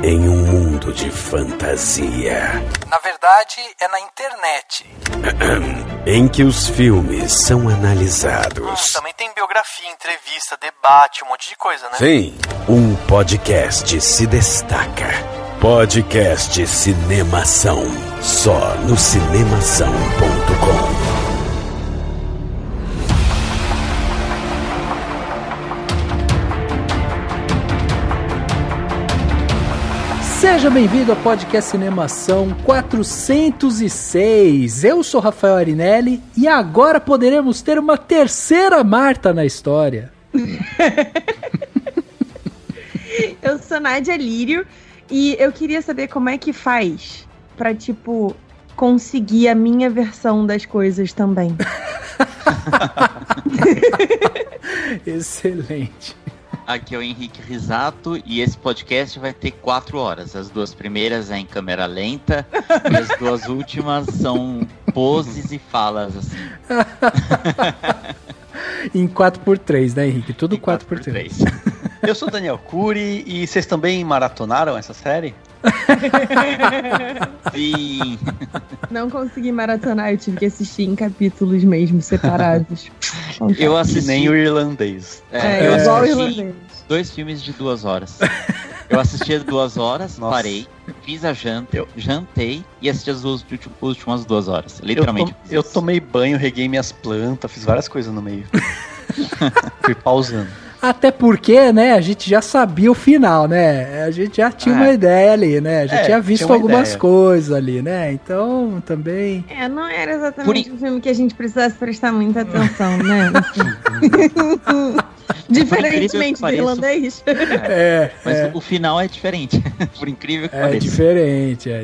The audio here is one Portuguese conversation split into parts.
em um mundo de fantasia. Na verdade, é na internet. Em que os filmes são analisados. Também tem biografia, entrevista, debate, um monte de coisa, né? Sim, um podcast se destaca. Podcast Cinemação. Só no cinemação.com. Seja bem-vindo ao podcast Cinemação 406. Eu sou Rafael Arinelli e agora poderemos ter uma terceira Marta na história. Eu sou Nádia Lírio e eu queria saber como é que faz pra, conseguir a minha versão das coisas também. Excelente. Aqui é o Henrique Risato e esse podcast vai ter 4 horas. As 2 primeiras é em câmera lenta e as 2 últimas são poses e falas, assim. Em 4x3, né, Henrique? Tudo 4x3. Eu sou Daniel Cury e vocês também maratonaram essa série? Sim. Não consegui maratonar, eu tive que assistir em capítulos mesmo, separados. Eu assisti... Nem o irlandês. Eu igual o assisti irlandês. 2 filmes de 2 horas. Eu assisti as 2 horas, nossa, parei, fiz a janta, jantei e assisti as últimas 2 horas. Literalmente. Eu tomei banho, reguei minhas plantas, fiz várias coisas no meio. Fui pausando. Até porque, né, a gente já sabia o final, né? A gente já tinha uma ideia ali, né? A gente tinha visto algumas coisas ali, né? Então, também... não era exatamente um filme que a gente precisasse prestar muita atenção, né? Diferentemente do irlandês. Mas o final é diferente, por incrível que pareça. É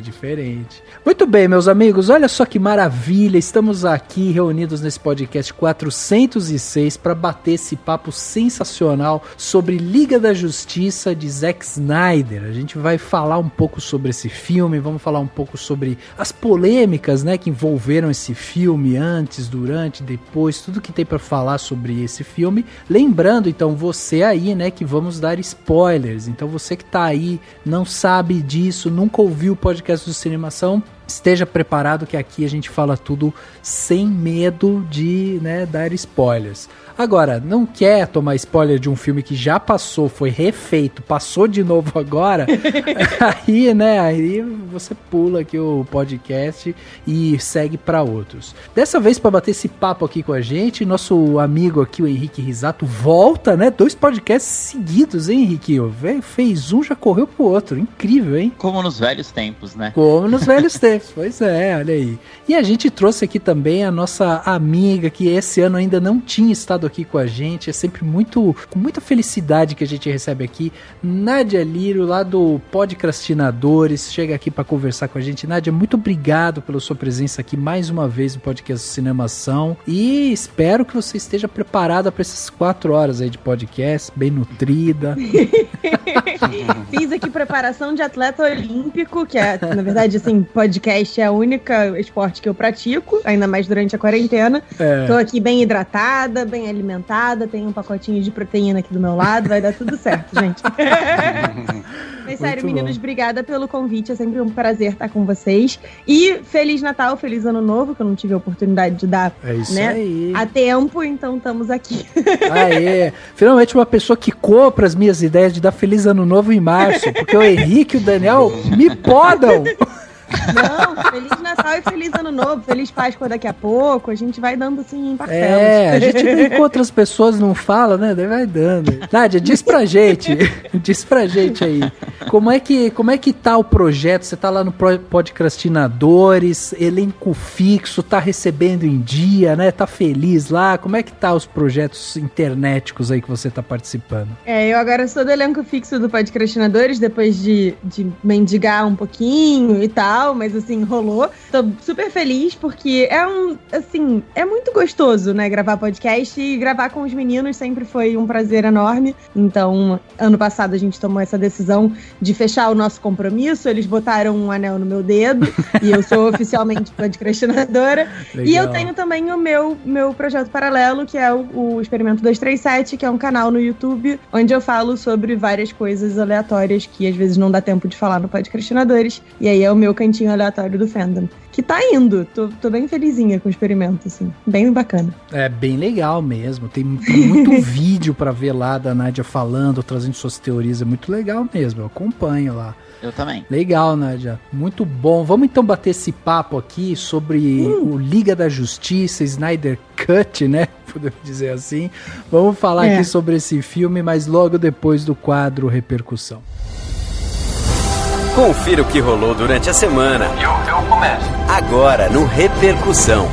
diferente. Muito bem, meus amigos, olha só que maravilha, estamos aqui reunidos nesse podcast 406 para bater esse papo sensacional sobre Liga da Justiça de Zack Snyder. A gente vai falar um pouco sobre esse filme, vamos falar um pouco sobre as polêmicas, né, que envolveram esse filme antes, durante, depois, tudo que tem para falar sobre esse filme. Lembrando, então, você aí, né, que vamos dar spoilers. Então, você que tá aí, não sabe disso, nunca ouviu o podcast do Cinemação, esteja preparado que aqui a gente fala tudo sem medo de, né, dar spoilers. Agora, não quer tomar spoiler de um filme que já passou, foi refeito, passou de novo agora, aí você pula aqui o podcast e segue para outros. Dessa vez, para bater esse papo aqui com a gente, nosso amigo aqui, o Henrique Risato, volta, né? 2 podcasts seguidos, hein, Henrique? Fez um, já correu pro outro. Incrível, hein? Como nos velhos tempos, né? Como nos velhos tempos, pois é, olha aí. E a gente trouxe aqui também a nossa amiga, que esse ano ainda não tinha estado aqui com a gente, é sempre com muita felicidade que a gente recebe aqui, Nádia Lírio, lá do Podcrastinadores, chega aqui para conversar com a gente. Nádia, muito obrigado pela sua presença aqui mais uma vez no podcast Cinemação e espero que você esteja preparada para essas 4 horas aí de podcast, bem nutrida. Fiz aqui preparação de atleta olímpico, que é, na verdade, assim, podcast é o único esporte que eu pratico, ainda mais durante a quarentena. Tô aqui bem hidratada, bem alimentada, tenho um pacotinho de proteína aqui do meu lado, vai dar tudo certo, gente. Mas sério, meninos, obrigada pelo convite, é sempre um prazer estar com vocês. E Feliz Natal, Feliz Ano Novo, que eu não tive a oportunidade de dar, a tempo, então estamos aqui. Aê! Finalmente uma pessoa que compra as minhas ideias de dar Feliz Ano Novo em março, porque o Henrique e o Daniel me podam! Não, Feliz Natal e Feliz Ano Novo, Feliz Páscoa daqui a pouco, a gente vai dando assim em parcelas. A gente vê que outras pessoas não falam, né? Daí vai dando. Nádia, diz pra gente aí, como é que tá o projeto? Você tá lá no Podcrastinadores, elenco fixo, tá recebendo em dia, né? Tá feliz lá? Como é que tá os projetos internéticos aí que você tá participando? Eu agora sou do elenco fixo do Podcrastinadores, depois de mendigar um pouquinho e tal. tal, mas assim, rolou. Tô super feliz porque é muito gostoso, né, gravar podcast, e gravar com os meninos sempre foi um prazer enorme. Então, ano passado a gente tomou essa decisão de fechar o nosso compromisso, eles botaram um anel no meu dedo e eu sou oficialmente podcastinadora. E eu tenho também o meu projeto paralelo, que é o Experimento 237, que é um canal no YouTube onde eu falo sobre várias coisas aleatórias que às vezes não dá tempo de falar no Podcastinadores. E aí é o meu cantinho aleatório do fandom. Que tá indo. Tô bem felizinha com o experimento, assim. Bem bacana. É bem legal mesmo. Tem muito vídeo pra ver lá da Nádia falando, trazendo suas teorias. É muito legal mesmo. Eu acompanho lá. Eu também. Legal, Nádia. Muito bom. Vamos então bater esse papo aqui sobre o Liga da Justiça, Snyder Cut, né? Podemos dizer assim. Vamos falar aqui sobre esse filme, mas logo depois do quadro Repercussão. Confira o que rolou durante a semana. Eu começo. Agora no Repercussão.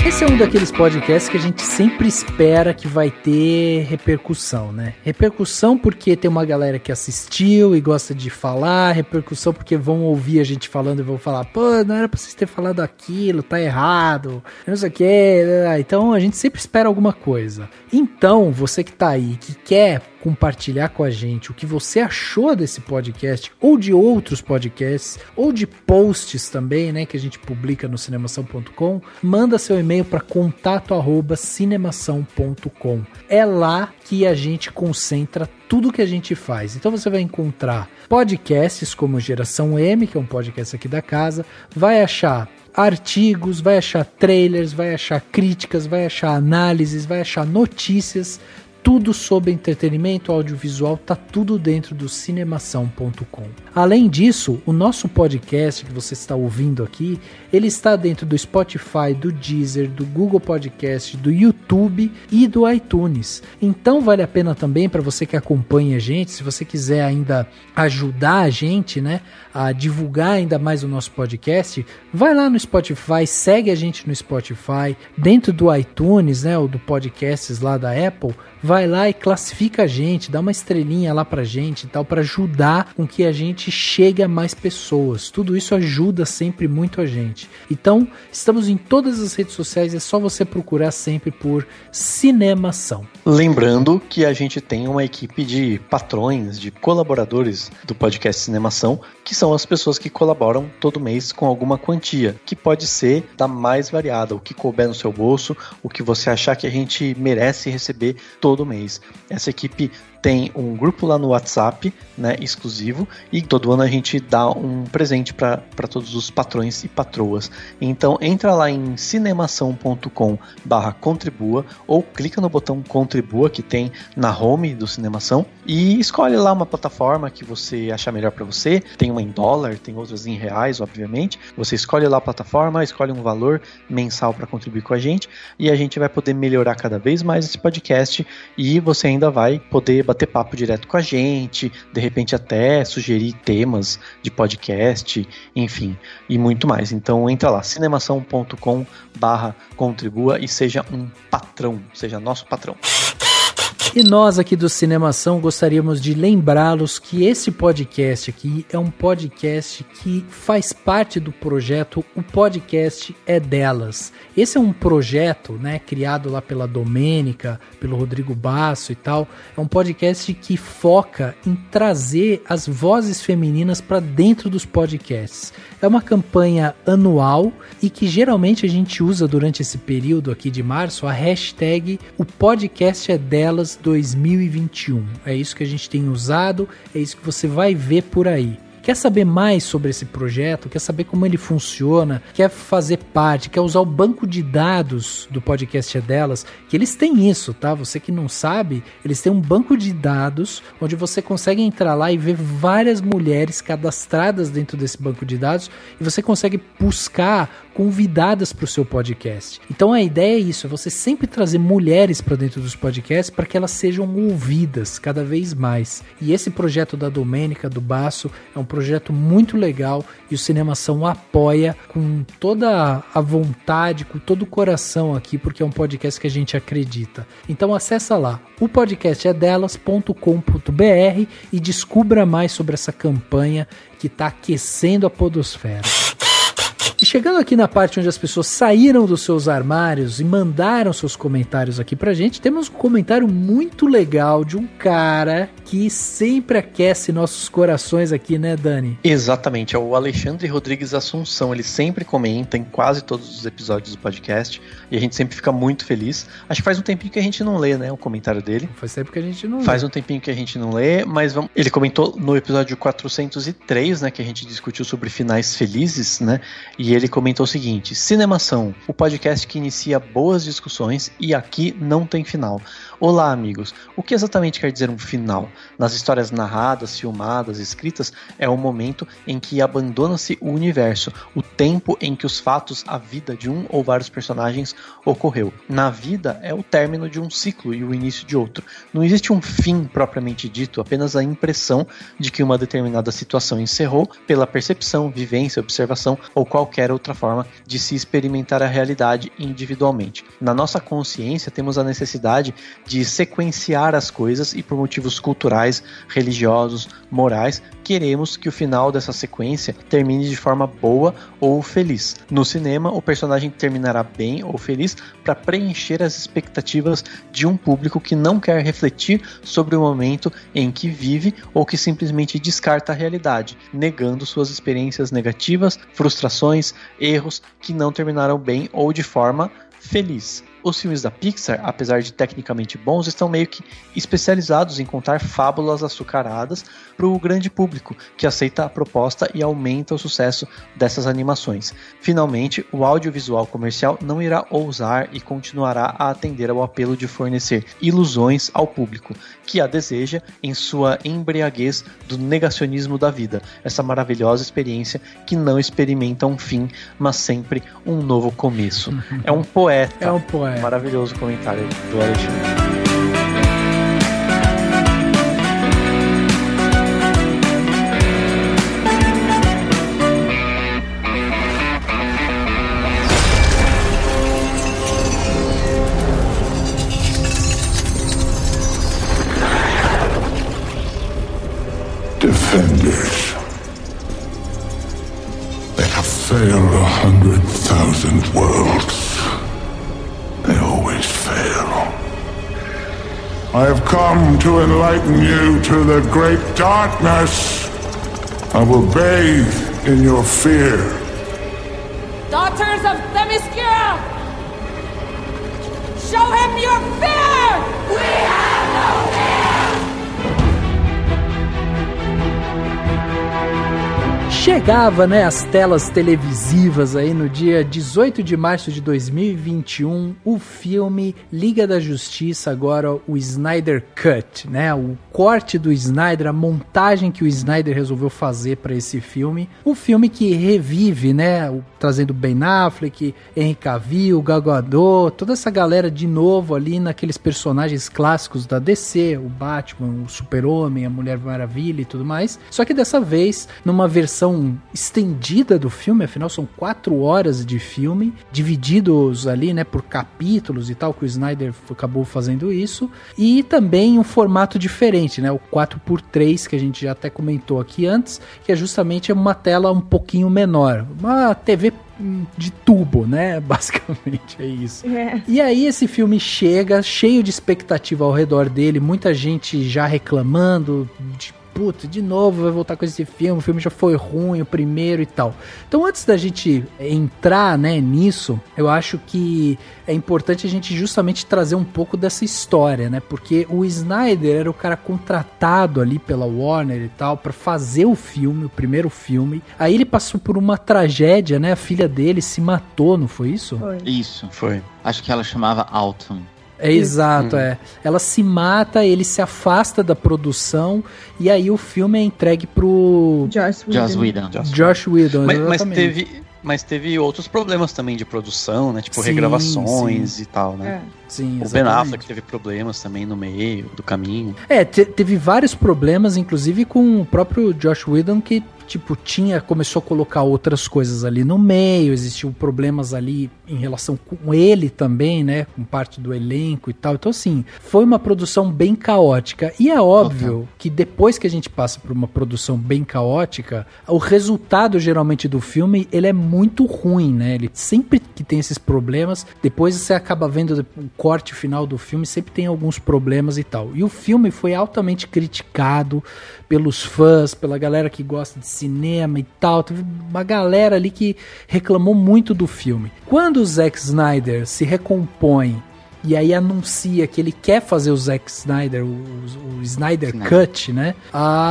Esse é um daqueles podcasts que a gente sempre espera que vai ter repercussão, né? Repercussão porque tem uma galera que assistiu e gosta de falar, repercussão porque vão ouvir a gente falando e vão falar, pô, não era pra vocês terem falado aquilo, tá errado, não sei o que. Então a gente sempre espera alguma coisa. Então, você que tá aí, que quer compartilhar com a gente o que você achou desse podcast, ou de outros podcasts, ou de posts também, né, que a gente publica no cinemação.com, manda seu e-mail para contato@cinemação.com. É lá que a gente concentra tudo que a gente faz. Então você vai encontrar podcasts como Geração M, que é um podcast aqui da casa, vai achar artigos, vai achar trailers, vai achar críticas, vai achar análises, vai achar notícias, tudo sobre entretenimento audiovisual, tá tudo dentro do cinemação.com. Além disso, o nosso podcast que você está ouvindo aqui, ele está dentro do Spotify, do Deezer, do Google Podcast, do YouTube e do iTunes. Então vale a pena também para você que acompanha a gente, se você quiser ainda ajudar a gente, né, a divulgar ainda mais o nosso podcast, vai lá no Spotify, segue a gente no Spotify, dentro do iTunes, né, ou do podcasts lá da Apple, vai lá e classifica a gente, dá uma estrelinha lá pra gente e tal, pra ajudar com que a gente chegue a mais pessoas. Tudo isso ajuda sempre muito a gente. Então, estamos em todas as redes sociais, é só você procurar sempre por Cinemação. Lembrando que a gente tem uma equipe de patrões, de colaboradores do podcast Cinemação, que são as pessoas que colaboram todo mês com alguma quantia, que pode ser da mais variada, o que couber no seu bolso, o que você achar que a gente merece receber todo mês. Essa equipe tem um grupo lá no WhatsApp, né, exclusivo, e todo ano a gente dá um presente para todos os patrões e patroas. Então entra lá em cinemação.com/contribua ou clica no botão contribua que tem na home do Cinemação e escolhe lá uma plataforma que você achar melhor para você. Tem uma em dólar, tem outras em reais, obviamente. Você escolhe lá a plataforma, escolhe um valor mensal para contribuir com a gente e a gente vai poder melhorar cada vez mais esse podcast e você ainda vai poder bater papo direto com a gente, de repente até sugerir temas de podcast, enfim, e muito mais. Então entra lá, cinemação.com/contribua e seja um patrão, seja nosso patrão. E nós aqui do Cinemação gostaríamos de lembrá-los que esse podcast aqui é um podcast que faz parte do projeto O Podcast é Delas. Esse é um projeto, né, criado lá pela Domênica, pelo Rodrigo Basso e tal. É um podcast que foca em trazer as vozes femininas para dentro dos podcasts. É uma campanha anual e que geralmente a gente usa durante esse período aqui de março a hashtag O Podcast é Delas 2021. É isso que a gente tem usado, é isso que você vai ver por aí. Quer saber mais sobre esse projeto? Quer saber como ele funciona? Quer fazer parte? Quer usar o banco de dados do Podcast é Delas? Que eles têm isso, tá? Você que não sabe, eles têm um banco de dados onde você consegue entrar lá e ver várias mulheres cadastradas dentro desse banco de dados e você consegue buscar convidadas para o seu podcast. Então a ideia é isso, é você sempre trazer mulheres para dentro dos podcasts para que elas sejam ouvidas cada vez mais. E esse projeto da Domênica, do Basso, é um projeto muito legal e o Cinemação apoia com toda a vontade, com todo o coração aqui, porque é um podcast que a gente acredita. Então acessa lá, o podcast é delas.com.br e descubra mais sobre essa campanha que está aquecendo a podosfera. E chegando aqui na parte onde as pessoas saíram dos seus armários e mandaram seus comentários aqui pra gente, temos um comentário muito legal de um cara que sempre aquece nossos corações aqui, né, Dani? Exatamente, é o Alexandre Rodrigues Assunção. Ele sempre comenta em quase todos os episódios do podcast e a gente sempre fica muito feliz. Acho que faz um tempinho que a gente não lê, né, o comentário dele. Faz tempo que a gente não lê. Faz um tempinho que a gente não lê, mas vamos... Ele comentou no episódio 403, né, que a gente discutiu sobre finais felizes, né, e ele comentou o seguinte: Cinemação, o podcast que inicia boas discussões e aqui não tem final. Olá, amigos. O que exatamente quer dizer um final? Nas histórias narradas, filmadas, escritas, é o momento em que abandona-se o universo, o tempo em que os fatos, a vida de um ou vários personagens ocorreu. Na vida, é o término de um ciclo e o início de outro. Não existe um fim propriamente dito, apenas a impressão de que uma determinada situação encerrou pela percepção, vivência, observação ou qualquer outra forma de se experimentar a realidade individualmente. Na nossa consciência, temos a necessidade de sequenciar as coisas e por motivos culturais, religiosos, morais, queremos que o final dessa sequência termine de forma boa ou feliz. No cinema, o personagem terminará bem ou feliz para preencher as expectativas de um público que não quer refletir sobre o momento em que vive ou que simplesmente descarta a realidade, negando suas experiências negativas, frustrações, erros que não terminaram bem ou de forma feliz. Os filmes da Pixar, apesar de tecnicamente bons, estão meio que especializados em contar fábulas açucaradas para o grande público, que aceita a proposta e aumenta o sucesso dessas animações. Finalmente, o audiovisual comercial não irá ousar e continuará a atender ao apelo de fornecer ilusões ao público, que a deseja em sua embriaguez do negacionismo da vida, essa maravilhosa experiência que não experimenta um fim, mas sempre um novo começo. É um poeta. É um poeta. Maravilhoso comentário do Alexandre. Defenders. They have failed 100,000 worlds. They always fail. I have come to enlighten you to the great darkness. I will bathe in your fear. Daughters of Themyscira! Show him your fear! We have no fear! Chegava, né, as telas televisivas aí no dia 18 de março de 2021, o filme Liga da Justiça, agora o Snyder Cut, né, o corte do Snyder, a montagem que o Snyder resolveu fazer para esse filme, o filme que revive, né, trazendo Ben Affleck, Henry Cavill, Gal Gadot, toda essa galera de novo ali naqueles personagens clássicos da DC, o Batman, o Super-Homem, a Mulher Maravilha e tudo mais, só que dessa vez numa versão estendida do filme, afinal são 4 horas de filme, divididos ali, né, por capítulos e tal, que o Snyder acabou fazendo isso, e também um formato diferente, né, o 4x3, que a gente já até comentou aqui antes, que é justamente uma tela um pouquinho menor, uma TV de tubo, né, basicamente é isso. E aí esse filme chega cheio de expectativa ao redor dele, muita gente já reclamando puta, de novo vai voltar com esse filme, o filme já foi ruim, o primeiro e tal. Então antes da gente entrar, né, nisso, eu acho que é importante a gente justamente trazer um pouco dessa história, né, porque o Snyder era o cara contratado ali pela Warner e tal, pra fazer o filme, o primeiro filme. Aí ele passou por uma tragédia, né, a filha dele se matou, não foi isso? Foi. Isso. Foi. Acho que ela chamava Autumn. É exato, é. Ela se mata, ele se afasta da produção e aí o filme é entregue pro Joss Whedon. Joss Whedon, mas teve outros problemas também de produção, né? Tipo, sim, regravações e tal, né? Sim, o Ben Affleck teve problemas também no meio do caminho. Teve vários problemas, inclusive com o próprio Joss Whedon, que tipo, começou a colocar outras coisas ali no meio, existiam problemas ali em relação com ele também, né, com parte do elenco e tal. Então, assim, foi uma produção bem caótica. E é óbvio que depois que a gente passa por uma produção bem caótica, o resultado, geralmente, do filme, ele é muito ruim, né? Ele sempre que tem esses problemas, depois você acaba vendo o corte final do filme, sempre tem alguns problemas e tal. E o filme foi altamente criticado pelos fãs, pela galera que gosta de cinema e tal. Teve uma galera ali que reclamou muito do filme. Quando o Zack Snyder se recompõe e aí anuncia que ele quer fazer o Zack Snyder, o Snyder Cut, né?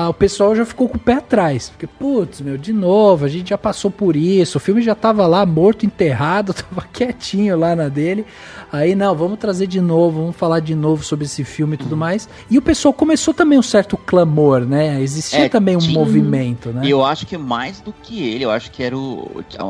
O pessoal já ficou com o pé atrás. Porque, putz, de novo, a gente já passou por isso. O filme já tava lá, morto, enterrado, tava quietinho lá na dele. Aí, não, vamos trazer de novo, vamos falar de novo sobre esse filme e tudo mais. E o pessoal começou também um certo clamor, né? Existia também um movimento, né? E eu acho que mais do que ele, eu acho que era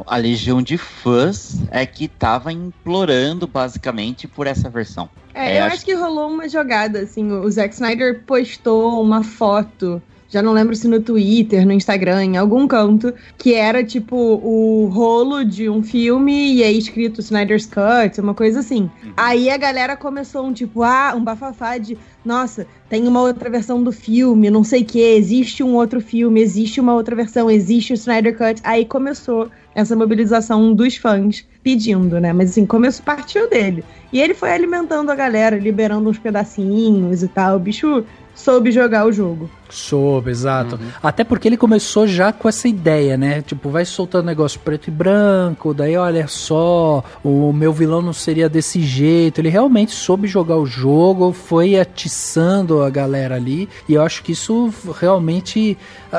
a legião de fãs que tava implorando, basicamente, por essa versão. Eu acho que rolou uma jogada, assim, o Zack Snyder postou uma foto, já não lembro se no Twitter, no Instagram, em algum canto, que era tipo o rolo de um filme e aí escrito Snyder's Cut, uma coisa assim. Aí a galera começou um bafafá de, nossa, tem uma outra versão do filme, não sei o que, existe um outro filme, existe uma outra versão, existe o Snyder Cut. Aí começou essa mobilização dos fãs pedindo, né? Mas assim, partiu dele. E ele foi alimentando a galera, liberando uns pedacinhos e tal. O bicho soube jogar o jogo. Soube, exato. Até porque ele começou já com essa ideia, né? Tipo, vai soltando negócio preto e branco, daí olha só, o meu vilão não seria desse jeito. Ele realmente soube jogar o jogo, foi atiçando a galera ali, e eu acho que isso realmente...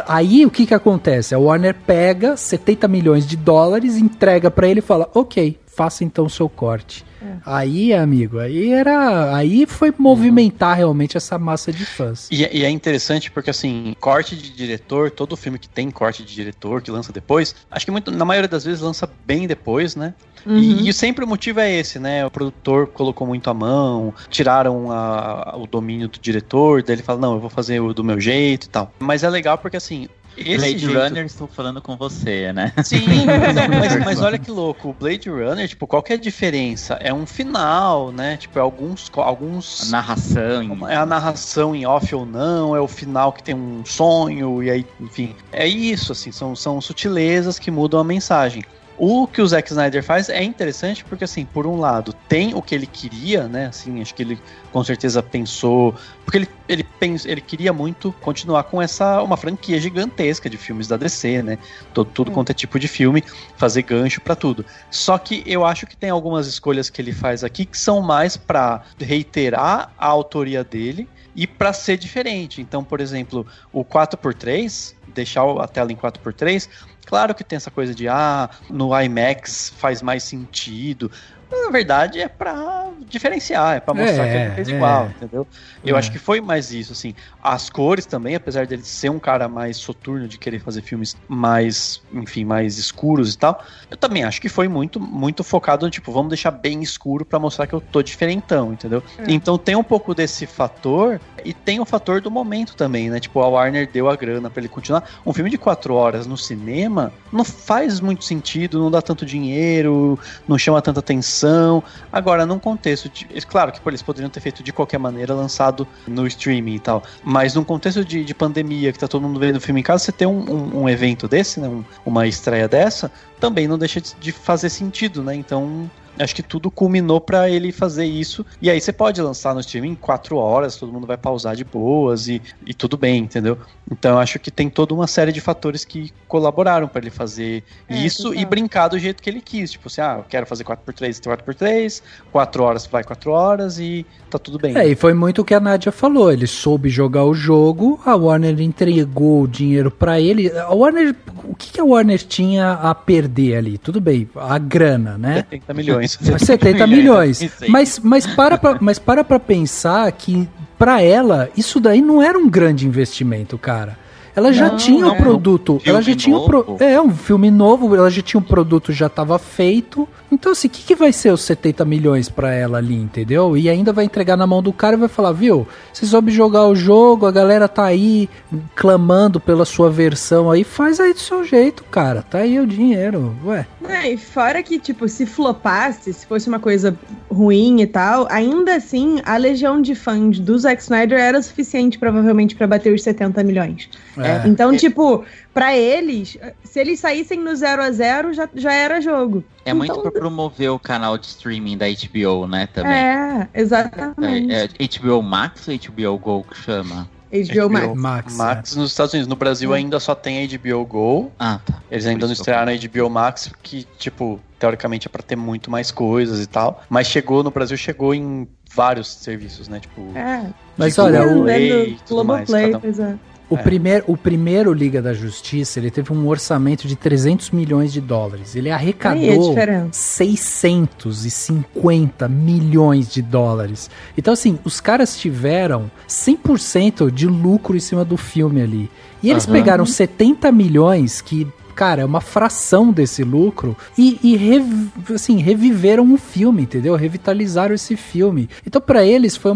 Aí o que acontece? A Warner pega 70 milhões de dólares, entrega pra ele e fala, ok, faça então o seu corte. Aí, amigo, aí foi movimentar realmente essa massa de fãs. E é interessante porque, assim, corte de diretor, todo filme que tem corte de diretor, que lança depois, acho que na maioria das vezes lança bem depois, né? E sempre o motivo é esse, né? O produtor colocou muito a mão, tiraram o domínio do diretor, daí ele fala, não, eu vou fazer do meu jeito e tal. Mas é legal porque, assim... Blade Runner, estou falando com você, né? Sim, mas olha que louco, o Blade Runner, tipo, qual que é a diferença? É um final, né? Tipo, é alguns... A narração. É a narração em off ou não, é o final que tem um sonho, e aí, enfim. É isso, assim, são sutilezas que mudam a mensagem. O que o Zack Snyder faz é interessante porque, assim, por um lado, tem o que ele queria, né? Assim, acho que ele com certeza pensou... Porque ele queria muito continuar com uma franquia gigantesca de filmes da DC, né? Tudo quanto é tipo de filme, fazer gancho pra tudo. Só que eu acho que tem algumas escolhas que ele faz aqui que são mais pra reiterar a autoria dele e pra ser diferente. Então, por exemplo, o 4x3, deixar a tela em 4x3... Claro que tem essa coisa de, no IMAX faz mais sentido. Mas, na verdade, é pra diferenciar, é pra mostrar que ele fez igual, entendeu? Eu acho que foi mais isso, assim. As cores também, apesar dele ser um cara mais soturno, de querer fazer filmes mais, enfim, mais escuros e tal, eu também acho que foi muito, muito focado no tipo, vamos deixar bem escuro pra mostrar que eu tô diferentão, entendeu? Então tem um pouco desse fator, e tem o fator do momento também, né? Tipo, a Warner deu a grana pra ele continuar. Um filme de 4 horas no cinema não faz muito sentido, não dá tanto dinheiro, não chama tanta atenção. Agora, num contexto claro que eles poderiam ter feito de qualquer maneira, lançado no streaming e tal, mas num contexto de pandemia, que tá todo mundo vendo o filme em casa, você ter um evento desse, né, uma estreia dessa, também não deixa de fazer sentido, né? Então... Acho que tudo culminou pra ele fazer isso. E aí você pode lançar no streaming em 4 horas, todo mundo vai pausar de boas e tudo bem, entendeu? Então eu acho que tem toda uma série de fatores que colaboraram pra ele fazer isso e brincar do jeito que ele quis. Tipo assim, eu quero fazer 4x3, 4x3, 4 horas vai 4 horas e tá tudo bem. E foi muito o que a Nádia falou. Ele soube jogar o jogo, a Warner entregou o dinheiro pra ele. A Warner, o que a Warner tinha a perder ali? Tudo bem, a grana, né? 70 milhões. 70 milhões. Mas para pra pensar que pra ela isso daí não era um grande investimento, cara. ela já tinha o produto. Ela já tinha um filme novo, ela já tinha um produto, já tava feito. Então, assim, o que vai ser os 70 milhões pra ela ali, entendeu? E ainda vai entregar na mão do cara e vai falar, viu, você soube jogar o jogo, a galera tá aí clamando pela sua versão aí, faz aí do seu jeito, cara. Tá aí o dinheiro, ué. E fora que, tipo, se flopasse, se fosse uma coisa ruim e tal, ainda assim, a legião de fãs do Zack Snyder era suficiente, provavelmente, pra bater os 70 milhões. Então, tipo, pra eles, se eles saíssem no 0-0, já era jogo. É então, muito pra promover o canal de streaming da HBO, né, também. Exatamente. HBO Max ou HBO Go que chama? HBO Max nos Estados Unidos. No Brasil ainda só tem a HBO Go. Ah, tá. Eles ainda não estrearam a HBO Max, que, tipo, teoricamente é pra ter muito mais coisas e tal. Mas no Brasil chegou em vários serviços, né? Tipo, mas olha, o Globoplay, o primeiro Liga da Justiça, ele teve um orçamento de 300 milhões de dólares. Ele arrecadou 650 milhões de dólares. Então, assim, os caras tiveram 100% de lucro em cima do filme ali. E eles pegaram 70 milhões, que, cara, é uma fração desse lucro, e reviveram o filme, entendeu? Revitalizaram esse filme. Então, pra eles, foi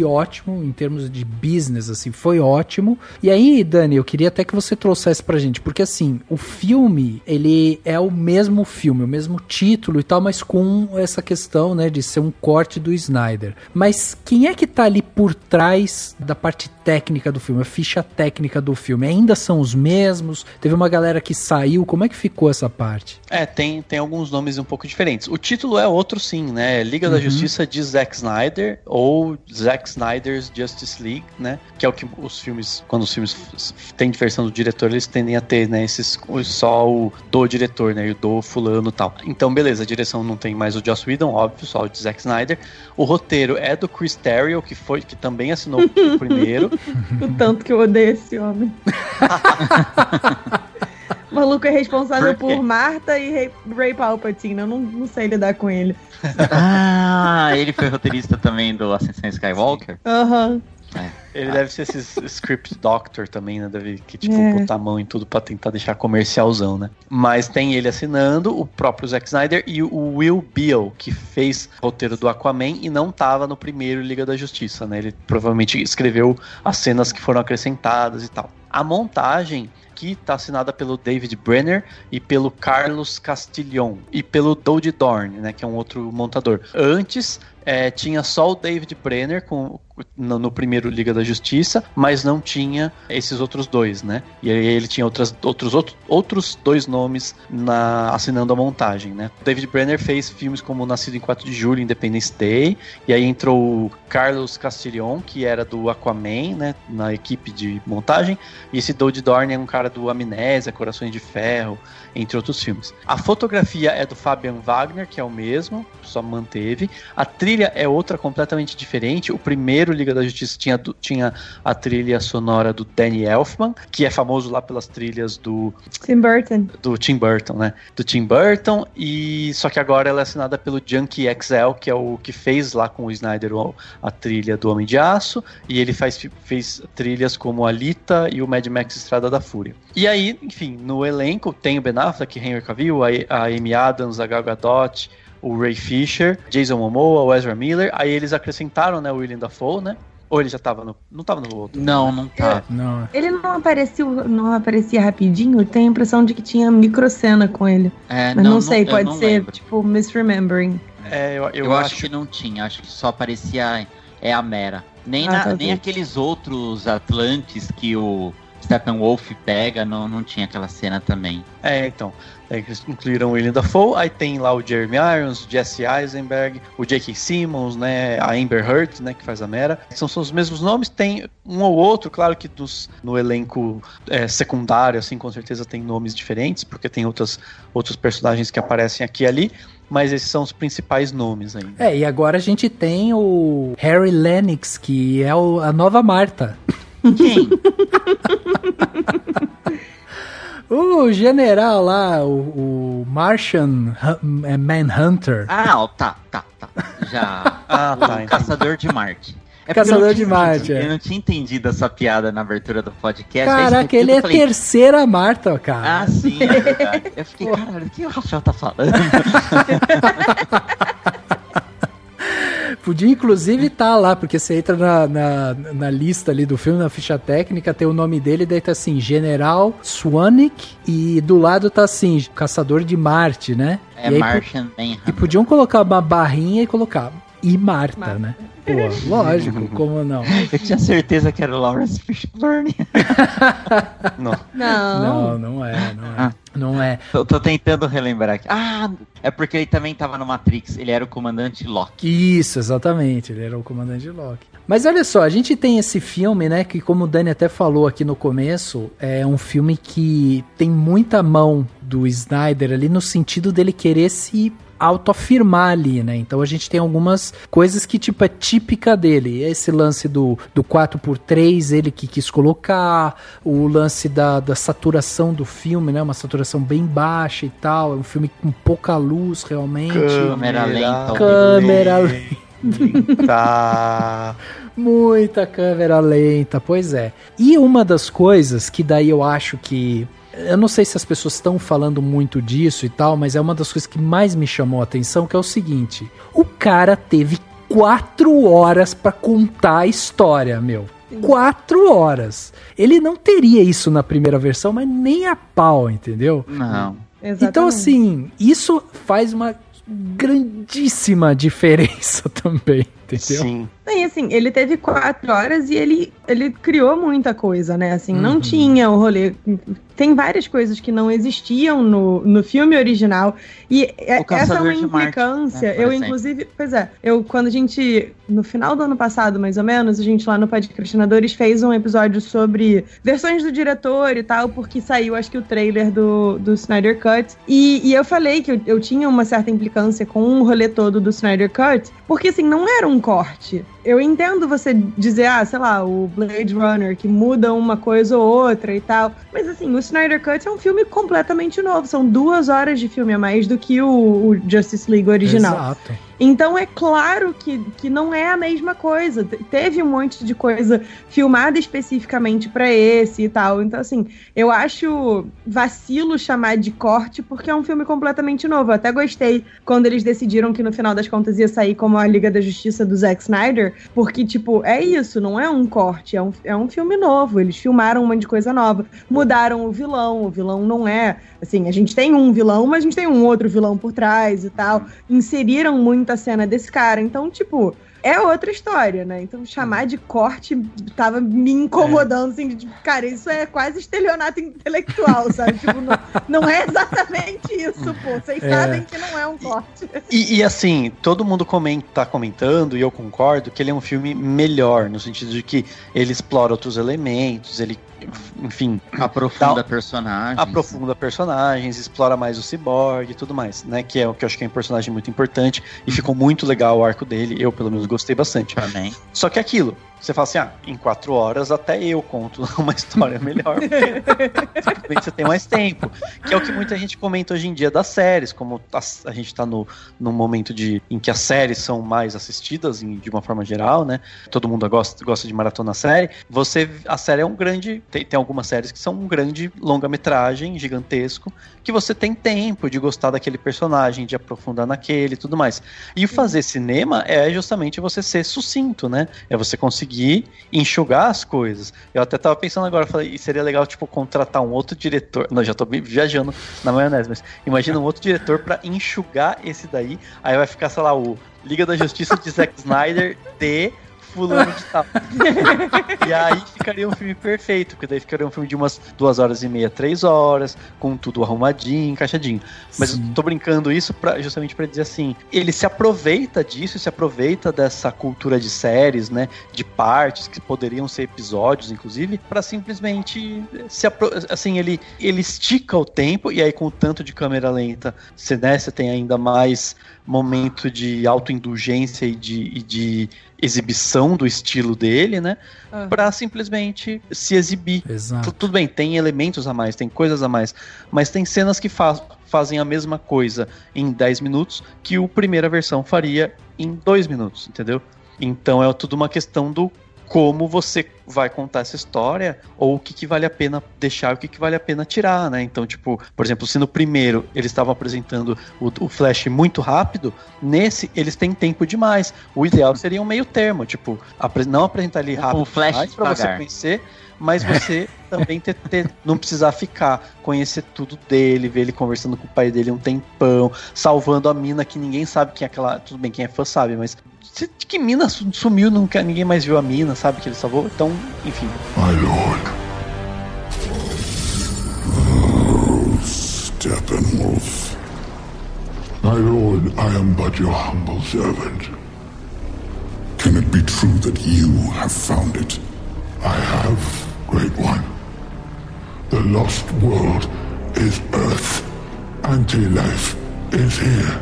ótimo, em termos de business, assim, foi ótimo. E aí, Dani, eu queria até que você trouxesse pra gente, porque, assim, o filme, ele é o mesmo filme, o mesmo título e tal, mas com essa questão, né, de ser um corte do Snyder. Mas quem é que tá ali por trás da parte técnica do filme, a ficha técnica do filme? Ainda são os mesmos? Teve uma galera que saiu, como é que ficou essa parte? Tem alguns nomes um pouco diferentes. O título é outro sim, né? Liga da Justiça de Zack Snyder, ou Zack Snyder's Justice League, né? Que é o que os filmes, quando os filmes têm versão do diretor, eles tendem a ter, né? Só o do diretor, né? E o do fulano e tal. Então, beleza, a direção não tem mais o Joss Whedon, óbvio, só o de Zack Snyder. O roteiro é do Chris Terrio, que também assinou o primeiro. O tanto que eu odeio esse homem. O maluco é responsável por Marta e Ray Palpatine. Eu não sei lidar com ele. Ele foi roteirista também do Ascensão Skywalker? Ele deve ser esse script doctor também, né? Deve botar a mão em tudo pra tentar deixar comercialzão, né? Mas tem ele assinando, o próprio Zack Snyder e o Will Beall, que fez o roteiro do Aquaman e não tava no primeiro Liga da Justiça, né? Ele provavelmente escreveu as cenas que foram acrescentadas e tal. A montagem que está assinada pelo David Brenner e pelo Carlos Castillon e pelo Dodie Dorn, né, que é um outro montador. Antes tinha só o David Brenner no primeiro Liga da Justiça, mas não tinha esses outros dois, né? E aí ele tinha outros dois nomes assinando a montagem, né? O David Brenner fez filmes como Nascido em 4 de Julho, Independence Day, e aí entrou o Carlos Castillon, que era do Aquaman, né, na equipe de montagem, e esse Dodie Dorn é um cara do Amnésia, Corações de Ferro, entre outros filmes. A fotografia é do Fabian Wagner, que é o mesmo, só manteve. A trilha é outra completamente diferente. O primeiro Liga da Justiça tinha a trilha sonora do Danny Elfman, que é famoso lá pelas trilhas do Tim Burton. Do Tim Burton, né? Do Tim Burton, e só que agora ela é assinada pelo Junkie XL, que é o que fez lá com o Snyder a trilha do Homem de Aço, e ele fez trilhas como Alita e o Mad Max Estrada da Fúria. E aí, enfim, no elenco tem o Ben Affleck, Henry Cavill, a Amy Adams, a Gal Gadot, o Ray Fisher, Jason Momoa, o Ezra Miller. Aí eles acrescentaram, né, o William Dafoe, né? Ou ele já tava não tava no outro? Não tá. Ele não aparecia rapidinho? Eu tenho a impressão de que tinha microcena com ele. Mas não sei, pode ser lembro. Tipo misremembering. Eu acho que não tinha, acho que só aparecia a Mera. Nem aqueles outros Atlantes que o Steppenwolf pega, não tinha aquela cena também. Então. Eles incluíram o William Dafoe, aí tem lá o Jeremy Irons, o Jesse Eisenberg, o J.K. Simmons, né, a Amber Heard, né, que faz a Mera. São os mesmos nomes, tem um ou outro, claro que no elenco secundário, assim, com certeza tem nomes diferentes, porque tem outros personagens que aparecem aqui e ali, mas esses são os principais nomes ainda. E agora a gente tem o Harry Lennox, que é a nova Marta. Quem? O general lá, o Martian Manhunter. Tá. Já. O Caçador de Marte. Caçador de Marte. Eu não tinha entendido essa piada na abertura do podcast. Caraca, ele é a terceira Marta, cara. Ah, sim, é verdade. Eu fiquei, caralho, o que o Rafael tá falando? Podia inclusive estar lá, porque você entra na lista ali do filme, na ficha técnica, tem o nome dele, daí tá assim, General Swanwick, e do lado tá assim, Caçador de Marte, né? É Martian Manhunter. E podiam colocar uma barrinha e colocar e Marta, né? Pô, lógico, como não? Eu tinha certeza que era o Lawrence Fishburne. Não é. Não é. Eu tô tentando relembrar aqui. Ah, é porque ele também tava no Matrix. Ele era o comandante Locke. Isso, exatamente. Ele era o comandante Locke. Mas olha só, a gente tem esse filme, né, que como o Dani até falou aqui no começo, é um filme que tem muita mão do Snyder ali no sentido dele querer se autoafirmar ali, né? Então a gente tem algumas coisas que, tipo, é típica dele. Esse lance do 4x3, ele que quis colocar, o lance da saturação do filme, né? Uma saturação bem baixa e tal. É um filme com pouca luz, realmente. Câmera lenta. Câmera lenta. Muita câmera lenta, pois é. E uma das coisas que daí eu acho que... Eu não sei se as pessoas estão falando muito disso e tal, mas é uma das coisas que mais me chamou a atenção, que é o seguinte: o cara teve 4 horas pra contar a história, meu. 4 horas. Ele não teria isso na primeira versão, mas nem a pau, entendeu? Não. Exatamente. Então, assim, isso faz uma grandíssima diferença também, entendeu? Sim. E assim, ele teve 4 horas e ele criou muita coisa, né? Assim, não tinha o rolê. Tem várias coisas que não existiam no filme original. E essa é uma implicância. Marte, né, eu, inclusive, pois é, quando a gente, no final do ano passado, mais ou menos, a gente lá no Podcastinadores fez um episódio sobre versões do diretor e tal, porque saiu, acho que o trailer do Snyder Cut. E eu falei que eu tinha uma certa implicância com o rolê todo do Snyder Cut, porque assim, não era um corte. Eu entendo você dizer, sei lá, o Blade Runner, que muda uma coisa ou outra e tal. Mas assim, o Snyder Cut é um filme completamente novo. São 2 horas de filme a mais do que o Justice League original. Exato. Então é claro que não é a mesma coisa. Teve um monte de coisa filmada especificamente pra esse e tal. Então assim, eu acho vacilo chamar de corte porque é um filme completamente novo. Eu até gostei quando eles decidiram que no final das contas ia sair como a Liga da Justiça do Zack Snyder, porque tipo, é isso, não é um corte, é um filme novo. Eles filmaram um monte de coisa nova. Mudaram o vilão não é... Assim, a gente tem um vilão, mas a gente tem um outro vilão por trás e tal. Inseriram muita cena desse cara. Então, tipo, é outra história, né? Então, chamar de corte tava me incomodando, assim, de, tipo, cara, isso é quase estelionato intelectual, sabe? Tipo, não é exatamente isso, pô. Vocês sabem que não é um corte. E assim, todo mundo tá comentando, e eu concordo, que ele é um filme melhor, no sentido de que ele explora outros elementos, ele, enfim... Aprofunda personagens, explora mais o Cyborg e tudo mais, né? Que é o que eu acho que é um personagem muito importante, e ficou muito legal o arco dele, eu pelo menos gostei bastante. Também. Só que aquilo, você fala assim, em 4 horas até eu conto uma história melhor, porque simplesmente você tem mais tempo, que é o que muita gente comenta hoje em dia das séries, como a gente tá num momento em que as séries são mais assistidas de uma forma geral, né? Todo mundo gosta de maratona série. A série é um grande... Tem algumas séries que são um grande longa-metragem gigantesco, que você tem tempo de gostar daquele personagem, de aprofundar naquele e tudo mais. E fazer cinema é justamente você ser sucinto, né? É você conseguir enxugar as coisas. Eu até tava pensando agora, falei, seria legal, tipo, contratar um outro diretor. Não, já tô viajando na maionese, mas imagina um outro diretor pra enxugar esse daí, aí vai ficar, sei lá, o Liga da Justiça de Zack Snyder de fulano de tal. E aí ficaria um filme perfeito, porque daí ficaria um filme de umas 2h30, 3 horas, com tudo arrumadinho, encaixadinho. Mas eu tô brincando isso justamente pra dizer assim, ele se aproveita disso, se aproveita dessa cultura de séries, né, de partes que poderiam ser episódios, inclusive, pra simplesmente assim, ele estica o tempo, e aí com o tanto de câmera lenta, você tem ainda mais momento de autoindulgência e de exibição do estilo dele, né? Pra simplesmente se exibir. Exato. Tudo bem, tem elementos a mais, tem coisas a mais, mas tem cenas que fazem a mesma coisa em 10 minutos que a primeira versão faria em 2 minutos, entendeu? Então é tudo uma questão do como você vai contar essa história, ou o que vale a pena deixar, o que vale a pena tirar, né? Então, tipo, por exemplo, se no primeiro eles estavam apresentando o Flash muito rápido, nesse eles têm tempo demais. O ideal seria um meio termo, tipo, não apresentar ele rápido o Flash pra você conhecer, mas você também não precisar conhecer tudo dele, ver ele conversando com o pai dele um tempão, salvando a mina que ninguém sabe quem é aquela, tudo bem, quem é fã sabe, mas de que mina sumiu, ninguém mais viu a mina, sabe que ele salvou, então, enfim. My lord. Oh, Steppenwolf. My lord, I am but your humble servant. Can it be true that you have found it? I have, Great One. The lost world is Earth. Anti-life is here.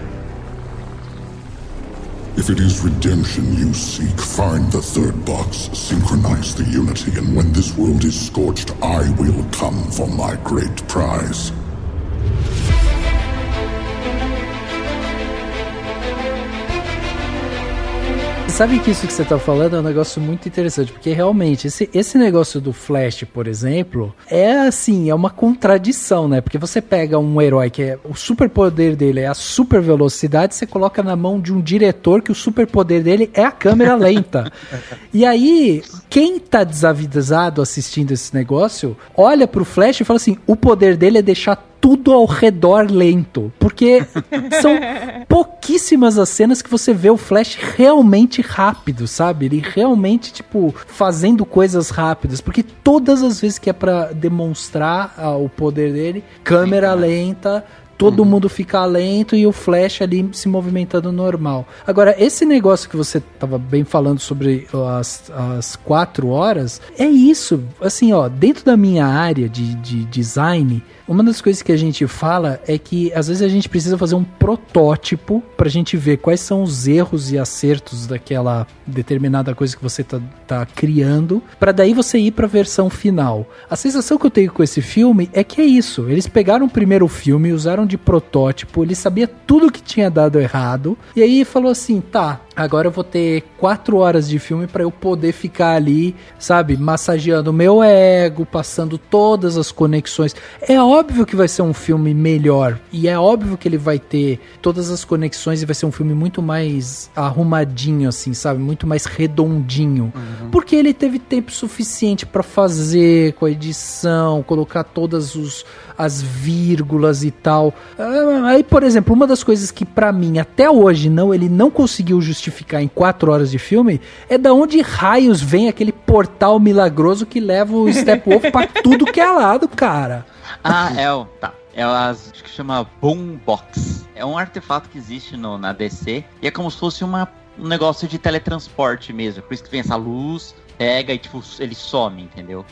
If it is redemption you seek, find the third box, synchronize the unity, and when this world is scorched, I will come for my great prize. Sabe que isso que você tá falando é um negócio muito interessante, porque realmente esse negócio do Flash, por exemplo, é assim, é uma contradição, né? Porque você pega um herói que o superpoder dele é a super velocidade, você coloca na mão de um diretor que o superpoder dele é a câmera lenta. E aí, quem tá desavisado assistindo esse negócio, olha pro Flash e fala assim, o poder dele é deixar tudo ao redor lento, porque são pouquíssimas as cenas que você vê o Flash realmente rápido, sabe? Ele realmente, tipo, fazendo coisas rápidas, porque todas as vezes que é pra demonstrar o poder dele, câmera lenta, todo mundo fica lento e o Flash ali se movimentando normal. Agora, esse negócio que você tava bem falando sobre as 4 horas, é isso. Assim, ó, dentro da minha área de design, uma das coisas que a gente fala é que às vezes a gente precisa fazer um protótipo pra gente ver quais são os erros e acertos daquela determinada coisa que você tá criando, pra daí você ir pra versão final. A sensação que eu tenho com esse filme é que é isso. Eles pegaram o primeiro filme, usaram de protótipo, ele sabia tudo que tinha dado errado, e aí falou assim, tá, agora eu vou ter 4 horas de filme pra eu poder ficar ali, sabe, massageando o meu ego, passando todas as conexões. É óbvio que vai ser um filme melhor, e é óbvio que ele vai ter todas as conexões e vai ser um filme muito mais arrumadinho, assim, sabe, muito mais redondinho, porque ele teve tempo suficiente pra fazer com a edição, colocar todas as vírgulas e tal. Aí, por exemplo, uma das coisas que pra mim, até hoje, ele não conseguiu justificar em 4 horas de filme, é da onde raios vem aquele portal milagroso que leva o Steppenwolf pra tudo que é lado, cara. É acho que chama Boombox. É um artefato que existe na DC e é como se fosse um negócio de teletransporte mesmo. Por isso que vem essa luz, pega e tipo, ele some, entendeu?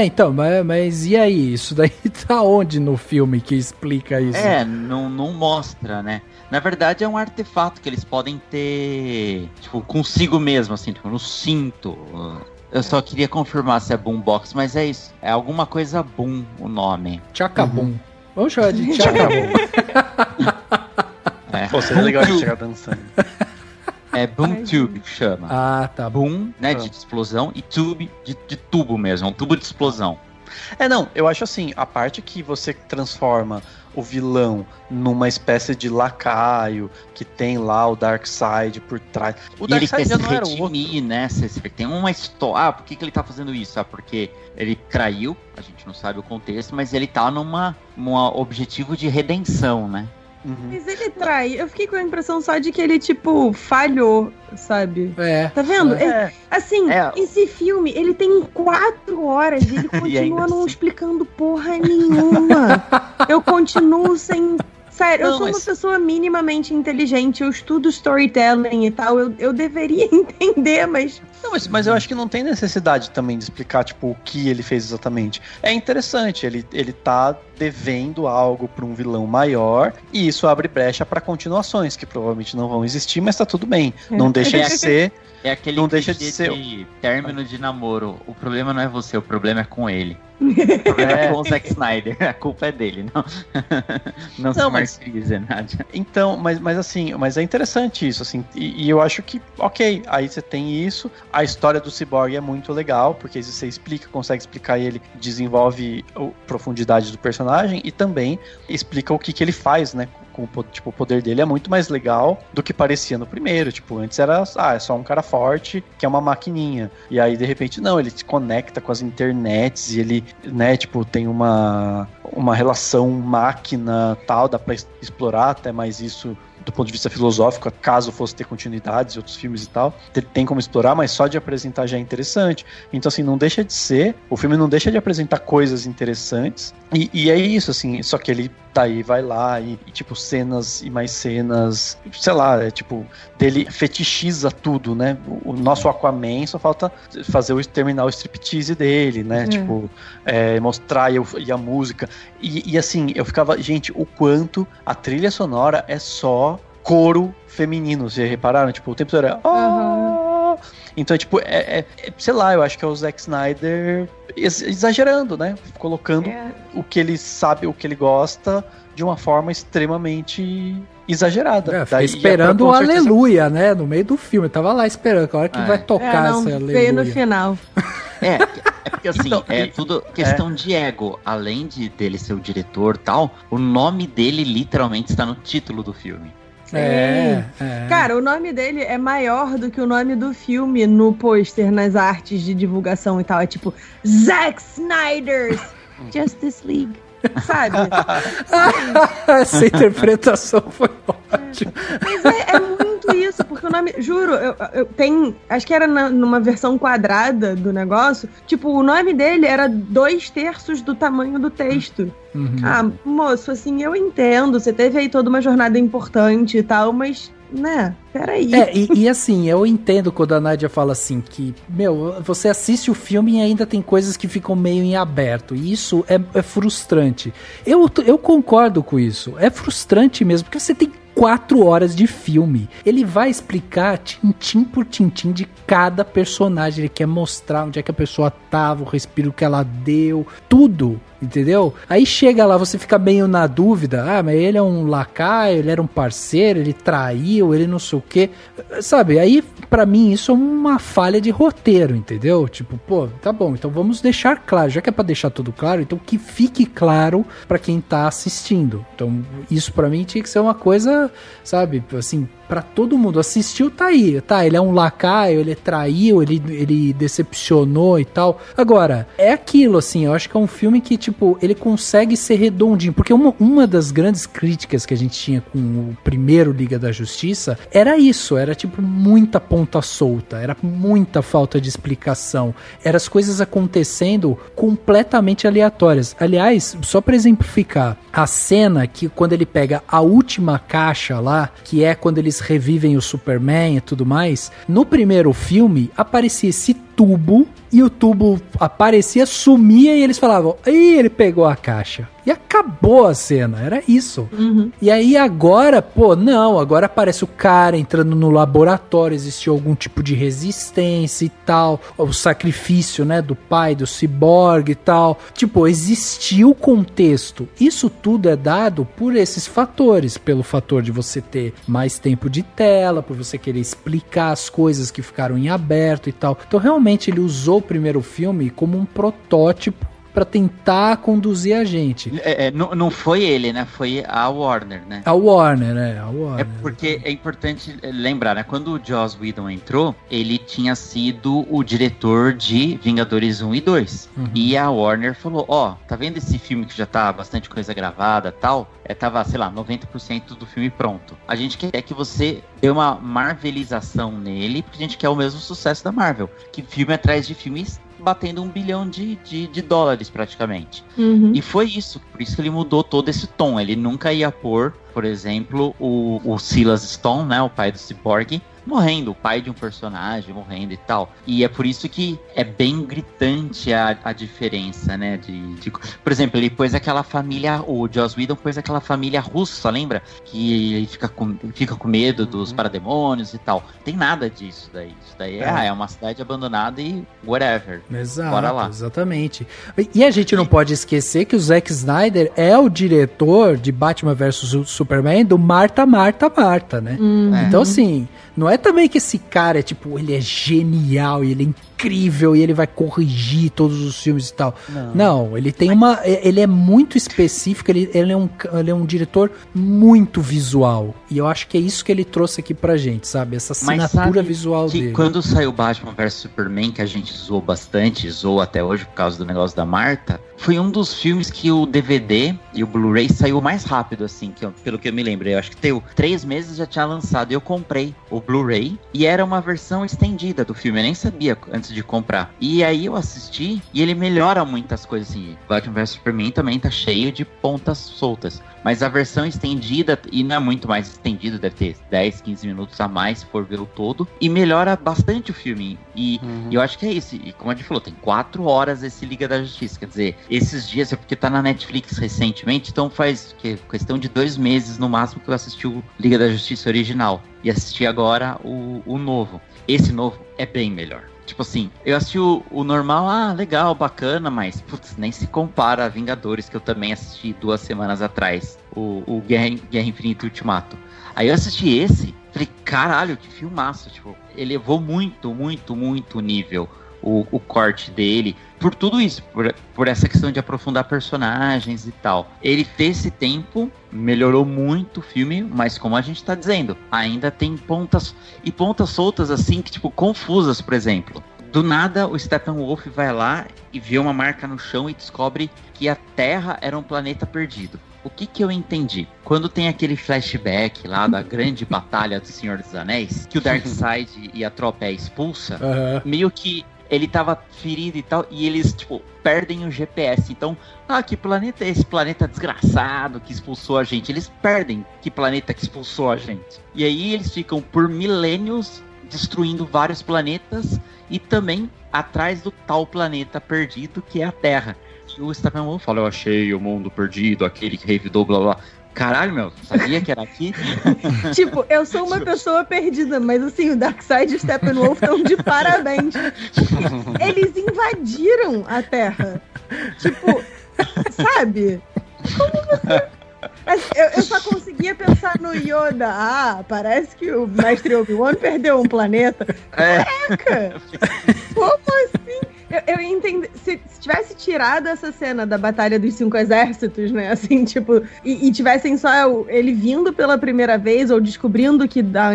Então, mas e aí? Isso daí tá onde no filme que explica isso? Não mostra, né? Na verdade é um artefato que eles podem ter, tipo, consigo mesmo, assim, tipo, no cinto. Eu só queria confirmar se é Boombox, mas é isso. É alguma coisa Boom o nome. Chacabum. Vamos chamar de Chacabum. Pô, seria legal de chegar dançando. É Boom Tube que chama. Ah, tá. Boom, né, de explosão, e Tube de tubo mesmo, um tubo de explosão. Eu acho assim, a parte que você transforma o vilão numa espécie de lacaio, que tem lá o Darkseid por trás. O Darkseid já não era o outro, né? Tem uma história. Por que ele tá fazendo isso? Porque ele traiu, a gente não sabe o contexto, mas ele tá num objetivo de redenção, né? Mas ele trai. Eu fiquei com a impressão só de que ele, tipo, falhou, sabe? Tá vendo? Esse filme, ele tem 4 horas e ele continua não explicando porra nenhuma. Eu continuo sem... Sério, eu sou uma pessoa minimamente inteligente, eu estudo storytelling e tal, eu deveria entender, mas Não, mas eu acho que não tem necessidade também de explicar, tipo, o que ele fez exatamente. É interessante, ele tá devendo algo pra um vilão maior, e isso abre brecha pra continuações, que provavelmente não vão existir, mas tá tudo bem. Não deixa de ser... É aquele não deixa de ser término de namoro. O problema não é você, o problema é com ele. O problema é com o Zack Snyder. A culpa é dele, não se martirize, Nádia. Então, mas assim, mas é interessante isso, assim, e eu acho que, ok, aí você tem isso, a história do Cyborg é muito legal, porque você consegue explicar ele, desenvolve a profundidade do personagem e também explica o que ele faz, né? Tipo, o poder dele é muito mais legal do que parecia no primeiro. Tipo, antes era, é só um cara forte que é uma maquininha. E aí, de repente, não, ele se conecta com as internets e ele, né, tipo, tem uma relação máquina tal, dá pra explorar até mais isso do ponto de vista filosófico, caso fosse ter continuidades e outros filmes e tal, tem como explorar, mas só de apresentar já é interessante. Então, assim, não deixa de ser, o filme não deixa de apresentar coisas interessantes, e é isso, assim, só que ele daí vai lá e tipo, cenas e mais cenas, sei lá, tipo, dele fetichiza tudo, né? O nosso Aquaman só falta terminar o striptease dele, né? Tipo, mostrar e a música. E assim, eu ficava, gente, o quanto a trilha sonora é só coro feminino, vocês repararam? Tipo, o tempo todo era... Então, tipo, sei lá, eu acho que é o Zack Snyder exagerando, né? Colocando o que ele sabe, o que ele gosta, de uma forma extremamente exagerada. Fiquei esperando o aleluia, né? No meio do filme. Eu tava lá esperando, a hora que vai tocar esse aleluia. Veio no final. É porque assim, então, é tudo questão de ego. Além dele ser o diretor e tal, o nome dele literalmente está no título do filme. Cara, o nome dele é maior do que o nome do filme no pôster, nas artes de divulgação e tal. É tipo, Zack Snyder's Justice League. Sabe? Essa interpretação foi ótima. Mas é muito isso, porque o nome, juro, eu tenho, acho que era numa versão quadrada do negócio, tipo, o nome dele era 2/3 do tamanho do texto. Ah, moço, assim, eu entendo, você teve aí toda uma jornada importante e tal, mas, né, peraí. E assim, eu entendo quando a Nádia fala assim, que, você assiste o filme e ainda tem coisas que ficam meio em aberto, e isso é frustrante. Eu concordo com isso, é frustrante mesmo, porque você tem 4 horas de filme. Ele vai explicar tintim por tintim de cada personagem. Ele quer mostrar onde é que a pessoa tava, o respiro que ela deu, tudo, entendeu? Aí chega lá, você fica meio na dúvida, mas ele é um lacaio, ele era um parceiro, ele traiu, ele não sei o quê, sabe? Aí, pra mim, isso é uma falha de roteiro, entendeu? Tipo, pô, tá bom, então vamos deixar claro, já que é pra deixar tudo claro, então que fique claro pra quem tá assistindo. Então, isso pra mim tinha que ser uma coisa, sabe, assim, pra todo mundo. Assistiu, tá aí, ele é um lacaio, ele traiu, ele decepcionou e tal. Agora, é aquilo, assim, eu acho que é um filme que, tipo, ele consegue ser redondinho, porque uma das grandes críticas que a gente tinha com o primeiro Liga da Justiça era isso, era tipo muita ponta solta, era muita falta de explicação, eram as coisas acontecendo completamente aleatórias. Aliás, só pra exemplificar, a cena que quando ele pega a última caixa lá, que é quando eles revivem o Superman e tudo mais, no primeiro filme aparecia esse tubo, e o tubo aparecia, sumia, e eles falavam, ih, ele pegou a caixa. E acabou a cena, era isso. E aí agora, agora aparece o cara entrando no laboratório, existiu algum tipo de resistência e tal, o sacrifício, né, do pai, do Cyborg e tal. Tipo, existiu o contexto. Isso tudo é dado por esses fatores, pelo fator de você ter mais tempo de tela, por você querer explicar as coisas que ficaram em aberto e tal. Então, realmente, ele usou o primeiro filme como um protótipo pra tentar conduzir a gente. Não foi ele, né? Foi a Warner, né? A Warner, né? A Warner. É porque é importante lembrar, né? Quando o Joss Whedon entrou, ele tinha sido o diretor de Vingadores 1 e 2. E a Warner falou, tá vendo esse filme que já tá bastante coisa gravada e tal? Tava, sei lá, 90% do filme pronto. A gente quer que você dê uma marvelização nele, porque a gente quer o mesmo sucesso da Marvel. Que filme atrás de filmes batendo $1 bilhão de dólares praticamente. E foi isso, por isso que ele mudou todo esse tom. Ele nunca ia pôr por exemplo, o Silas Stone, né, o pai do Cyborg, morrendo, o pai de um personagem morrendo e tal. E é por isso que é bem gritante a diferença, né? Por exemplo, ele pôs aquela família, o Joss Whedon pôs aquela família russa, lembra? Que ele fica com medo dos parademônios e tal. Tem nada disso daí. Isso daí é uma cidade abandonada e whatever. Exato, bora lá. Exatamente. E a gente não pode esquecer que o Zack Snyder é o diretor de Batman vs Superman do Marta, né? Então, assim, não é também que esse cara ele é genial e ele é incrível e ele vai corrigir todos os filmes e tal. Não, ele tem ele é muito específico, ele é um diretor muito visual. E eu acho que é isso que ele trouxe aqui pra gente, sabe? Essa assinatura visual dele. Quando saiu Batman vs Superman, que a gente zoou bastante, zoou até hoje por causa do negócio da Marta, foi um dos filmes que o DVD e o Blu-ray saiu mais rápido, assim, pelo que eu me lembro. Eu acho que deu 3 meses já tinha lançado. E eu comprei o Blu-ray e era uma versão estendida do filme. Eu nem sabia antes de comprar. E aí eu assisti e ele melhora muitas coisas, assim. Batman vs Superman também tá cheio de pontas soltas. Mas a versão estendida, e não é muito mais estendido, deve ter 10, 15 minutos a mais, se for ver o todo, e melhora bastante o filme. E eu acho que é isso. E como a gente falou, tem 4 horas esse Liga da Justiça. Quer dizer, esses dias é porque tá na Netflix recentemente, então faz questão de 2 meses no máximo que eu assisti o Liga da Justiça original. E assisti agora o novo. Esse novo é bem melhor. Tipo assim, eu assisti o normal, legal, bacana, mas putz, nem se compara a Vingadores, que eu também assisti 2 semanas atrás, o Guerra Infinita e Ultimato. Aí eu assisti esse, falei, caralho, que filmaço, tipo, elevou muito, muito, muito o nível, o corte dele, por tudo isso, por essa questão de aprofundar personagens e tal. Ele fez esse tempo, melhorou muito o filme, mas como a gente tá dizendo, ainda tem pontas soltas assim, que tipo, confusas, por exemplo. Do nada, o Steppenwolf vai lá e vê uma marca no chão e descobre que a Terra era um planeta perdido. O que eu entendi? Quando tem aquele flashback lá da grande batalha do Senhor dos Anéis, que o Darkseid e a tropa é expulsa, meio que ele tava ferido e tal, e eles, tipo, perdem o GPS. Então, que planeta é esse planeta desgraçado que expulsou a gente? Eles perdem que planeta que expulsou a gente. E aí eles ficam por milênios destruindo vários planetas e também atrás do tal planeta perdido que é a Terra. E o Steppenwolf fala, eu achei o mundo perdido, aquele que revidou, blá blá. Caralho, meu, sabia que era aqui? Tipo, eu sou uma pessoa perdida, mas assim, o Darkseid e o Steppenwolf estão de parabéns. Porque eles invadiram a Terra. Tipo, sabe? Como você... Eu só conseguia pensar no Yoda. Parece que o Mestre Obi-Wan perdeu um planeta. Caraca! Como assim? Eu entendi. Se tivesse tirado essa cena da Batalha dos 5 Exércitos, né? Assim, tipo, e tivessem só ele vindo pela primeira vez ou descobrindo que dá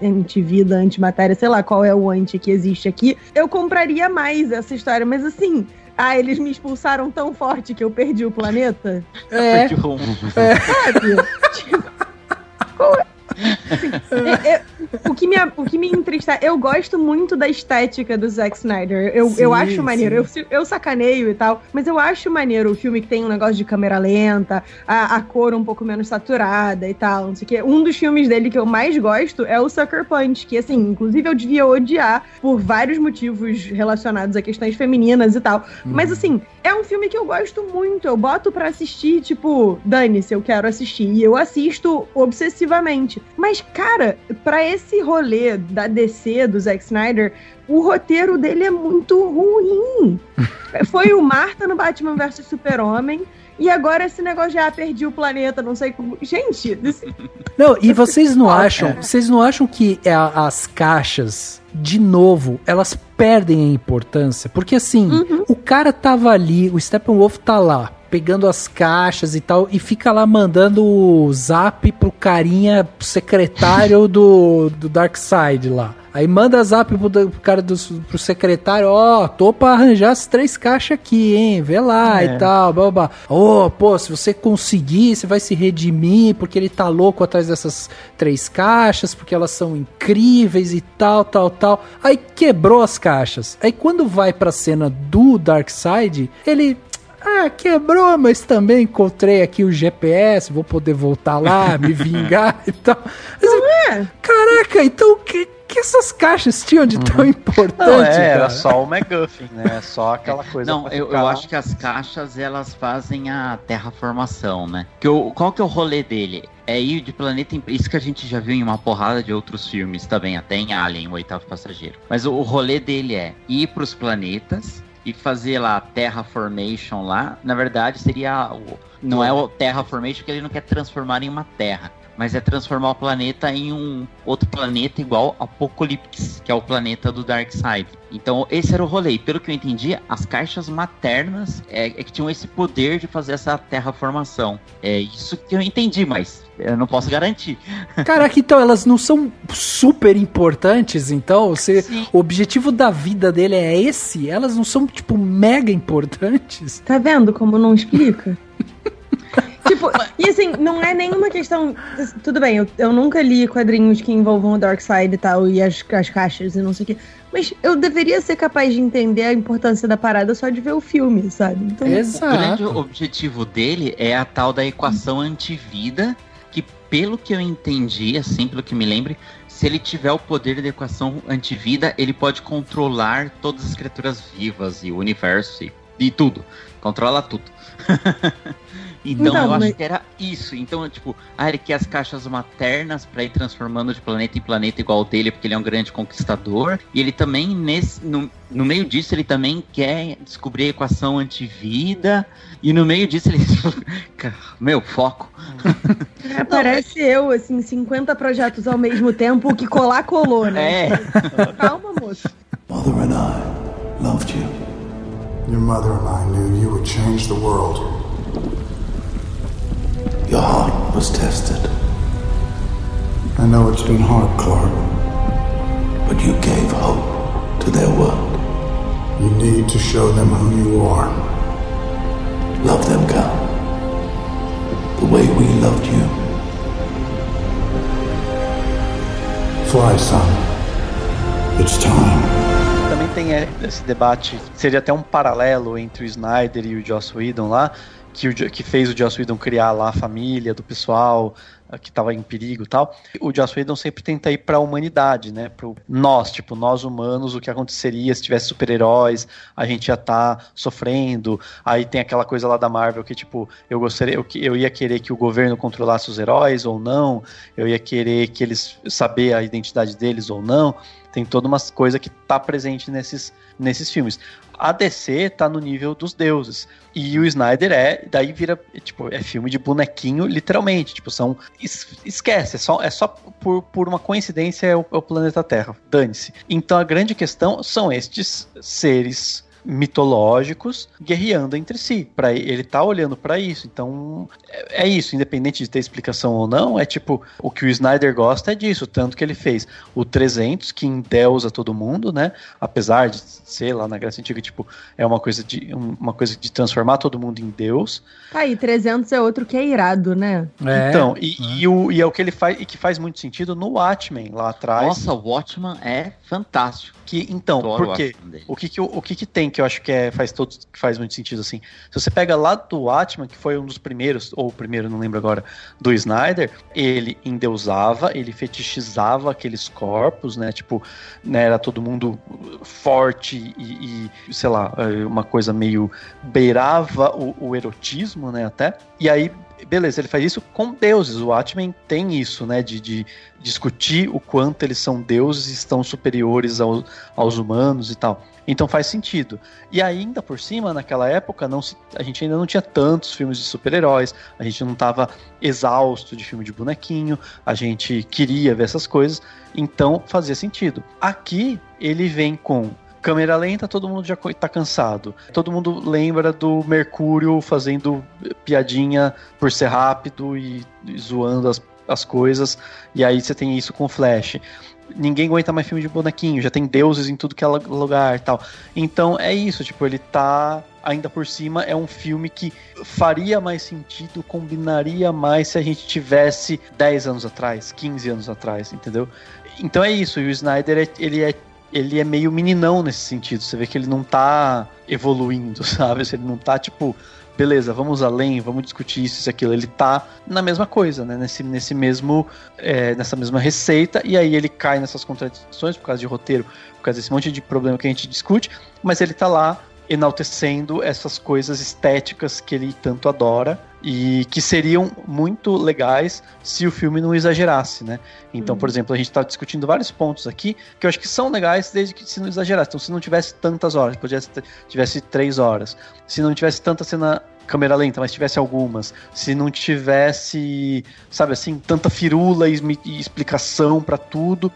antivida, antimatéria, sei lá qual é o anti que existe aqui, eu compraria mais essa história. Mas assim. Eles me expulsaram tão forte que eu perdi o planeta? Sabe? Tipo, o que me entristece, eu gosto muito da estética do Zack Snyder. Eu acho maneiro. Eu sacaneio e tal, mas eu acho maneiro o filme que tem um negócio de câmera lenta, a cor um pouco menos saturada e tal, não sei o quê. Um dos filmes dele que eu mais gosto é o Sucker Punch, que assim, inclusive eu devia odiar por vários motivos relacionados a questões femininas e tal. Mas assim, é um filme que eu gosto muito. Eu boto pra assistir, tipo, dane-se, eu quero assistir. E eu assisto obsessivamente. Mas, cara, pra esse rolê da DC, do Zack Snyder, o roteiro dele é muito ruim. Foi o Marta no Batman vs Super-Homem, e agora esse negócio de perdi o planeta, não sei como... Gente... Não, e vocês não acham que as caixas, de novo, elas perdem a importância? Porque assim, o cara tava ali, o Steppenwolf tá lá, pegando as caixas e tal, e fica lá mandando o zap pro carinha, pro secretário do Darkseid lá. Aí manda zap pro cara pro secretário, tô pra arranjar as 3 caixas aqui, hein, vê lá e tal, blá, blá. Pô, se você conseguir, você vai se redimir, porque ele tá louco atrás dessas 3 caixas, porque elas são incríveis e tal. Aí quebrou as caixas. Aí quando vai pra cena do Darkseid, ele... quebrou, mas também encontrei aqui o GPS, vou poder voltar lá, me vingar e tal. Assim, caraca, então o que essas caixas tinham de tão importante? Não, era só o MacGuffin, né? Só aquela coisa. Não, eu acho que as caixas, elas fazem a terraformação, né? Qual que é o rolê dele? É ir de planeta em... Isso que a gente já viu em uma porrada de outros filmes também, até em Alien, o Oitavo Passageiro. Mas o rolê dele é ir pros planetas e fazer lá a Terraformation lá. Na verdade, seria... Não é o Terraformation, porque ele não quer transformar em uma terra. Mas é transformar o planeta em um outro planeta igual Apocalipse, que é o planeta do Darkseid. Então esse era o rolê. E pelo que eu entendi, as caixas maternas é que tinham esse poder de fazer essa terraformação. É isso que eu entendi, mas eu não posso garantir. Caraca, então elas não são super importantes, então? O objetivo da vida dele é esse? Elas não são, tipo, mega importantes? Tá vendo como não explica? Tipo, e assim, não é nenhuma questão... Tudo bem, eu nunca li quadrinhos que envolvam o Darkseid e tal, e as caixas e não sei o quê. Mas eu deveria ser capaz de entender a importância da parada só de ver o filme, sabe? Então, exato. O grande objetivo dele é a tal da equação antivida, que pelo que eu entendi, assim, pelo que me lembro, se ele tiver o poder da equação antivida, ele pode controlar todas as criaturas vivas e o universo e tudo. Controla tudo. Então eu acho que era isso. Então, tipo, ele quer as caixas maternas pra ir transformando de planeta em planeta igual o dele, porque ele é um grande conquistador. E ele também, no meio disso, ele também quer descobrir a equação antivida. E no meio disso, ele... Meu, foco. Parece eu, assim, 50 projetos ao mesmo tempo, o que colar, colou, né? Calma, moço. Mother and I loved you. Your mother and I knew you would change the world. Your heart was tested. I know it's been hard, Clark, but you gave hope to their world. You need to show them who you are. Love them, Cal. The way we loved you. Fly, son. It's time. Também tem esse debate, seria até um paralelo entre o Snyder e o Joss Whedon lá, que fez o Joss Whedon criar lá a família do pessoal que estava em perigo e tal. O Joss Whedon sempre tenta ir para a humanidade, né? Pro nós, tipo, nós humanos, o que aconteceria se tivesse super-heróis, a gente ia estar sofrendo. Aí tem aquela coisa lá da Marvel que, tipo, eu ia querer que o governo controlasse os heróis ou não, eu ia querer que eles saber a identidade deles ou não. Tem toda uma coisa que tá presente nesses filmes. A DC tá no nível dos deuses. E o Snyder daí vira, tipo, é filme de bonequinho, literalmente. Tipo, esquece, é só por uma coincidência é o planeta Terra. Dane-se. Então a grande questão são estes seres mitológicos guerreando entre si. Ele tá olhando pra isso. Então é isso, independente de ter explicação ou não, é tipo, o que o Snyder gosta é disso, tanto que ele fez o 300, que endeusa todo mundo, né? Apesar de ser lá na Grécia Antiga, tipo, é uma coisa de transformar todo mundo em Deus. E 300 é outro que é irado, né? Então, e é o que ele faz, e que faz muito sentido no Watchmen lá atrás. Nossa, o Watchmen é fantástico. Porque o que tem que eu acho que faz muito sentido assim. Se você pega lá do Watchmen, que foi um dos primeiros, ou o primeiro, não lembro agora, do Snyder, ele endeusava, ele fetichizava aqueles corpos, né? Tipo, né, era todo mundo forte e sei lá, uma coisa meio beirava o erotismo, né, até. E aí, beleza, ele faz isso com deuses. O Watchmen tem isso, né, de discutir o quanto eles são deuses e estão superiores aos humanos e tal. Então faz sentido. E ainda por cima, naquela época, a gente ainda não tinha tantos filmes de super-heróis, a gente não estava exausto de filme de bonequinho, a gente queria ver essas coisas, então fazia sentido. Aqui, ele vem com câmera lenta, todo mundo já tá cansado. Todo mundo lembra do Mercúrio fazendo piadinha por ser rápido e zoando as coisas, e aí você tem isso com o Flash. Ninguém aguenta mais filme de bonequinho, já tem deuses em tudo que é lugar e tal. Então é isso, tipo, ele tá, ainda por cima, é um filme que faria mais sentido, combinaria mais se a gente tivesse 10 anos atrás, 15 anos atrás, entendeu? Então é isso, e o Snyder, ele é ele é meio meninão nesse sentido. Você vê que ele não tá evoluindo, sabe? Ele não tá, tipo, beleza, vamos além, vamos discutir isso e aquilo. Ele tá na mesma coisa, né? Nessa mesma receita, e aí ele cai nessas contradições por causa de roteiro, por causa desse monte de problema que a gente discute, mas ele tá lá enaltecendo essas coisas estéticas que ele tanto adora e que seriam muito legais se o filme não exagerasse, né? Então, por exemplo, a gente tá discutindo vários pontos aqui que eu acho que são legais desde que se não exagerasse. Então, se não tivesse tantas horas, tivesse 3 horas, se não tivesse tanta cena câmera lenta, mas tivesse algumas, se não tivesse, sabe assim, tanta firula e explicação pra tudo,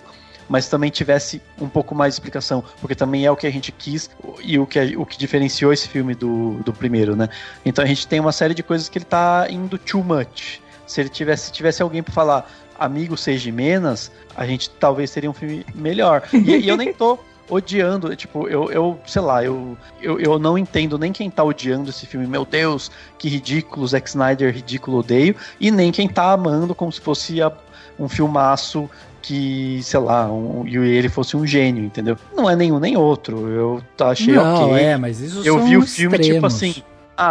mas também tivesse um pouco mais de explicação, porque também é o que a gente quis e o que diferenciou esse filme do primeiro, né? Então a gente tem uma série de coisas que ele tá indo too much. Se tivesse alguém pra falar amigo seja menos, a gente talvez teria um filme melhor. E eu nem tô odiando, tipo, eu sei lá, eu não entendo nem quem tá odiando esse filme, meu Deus, que ridículo, Zack Snyder, ridículo, odeio, e nem quem tá amando como se fosse um filmaço que, sei lá, e ele fosse um gênio, entendeu? Não é nenhum nem outro, eu achei ok. Mas isso eu são vi o filme extremos. Tipo assim,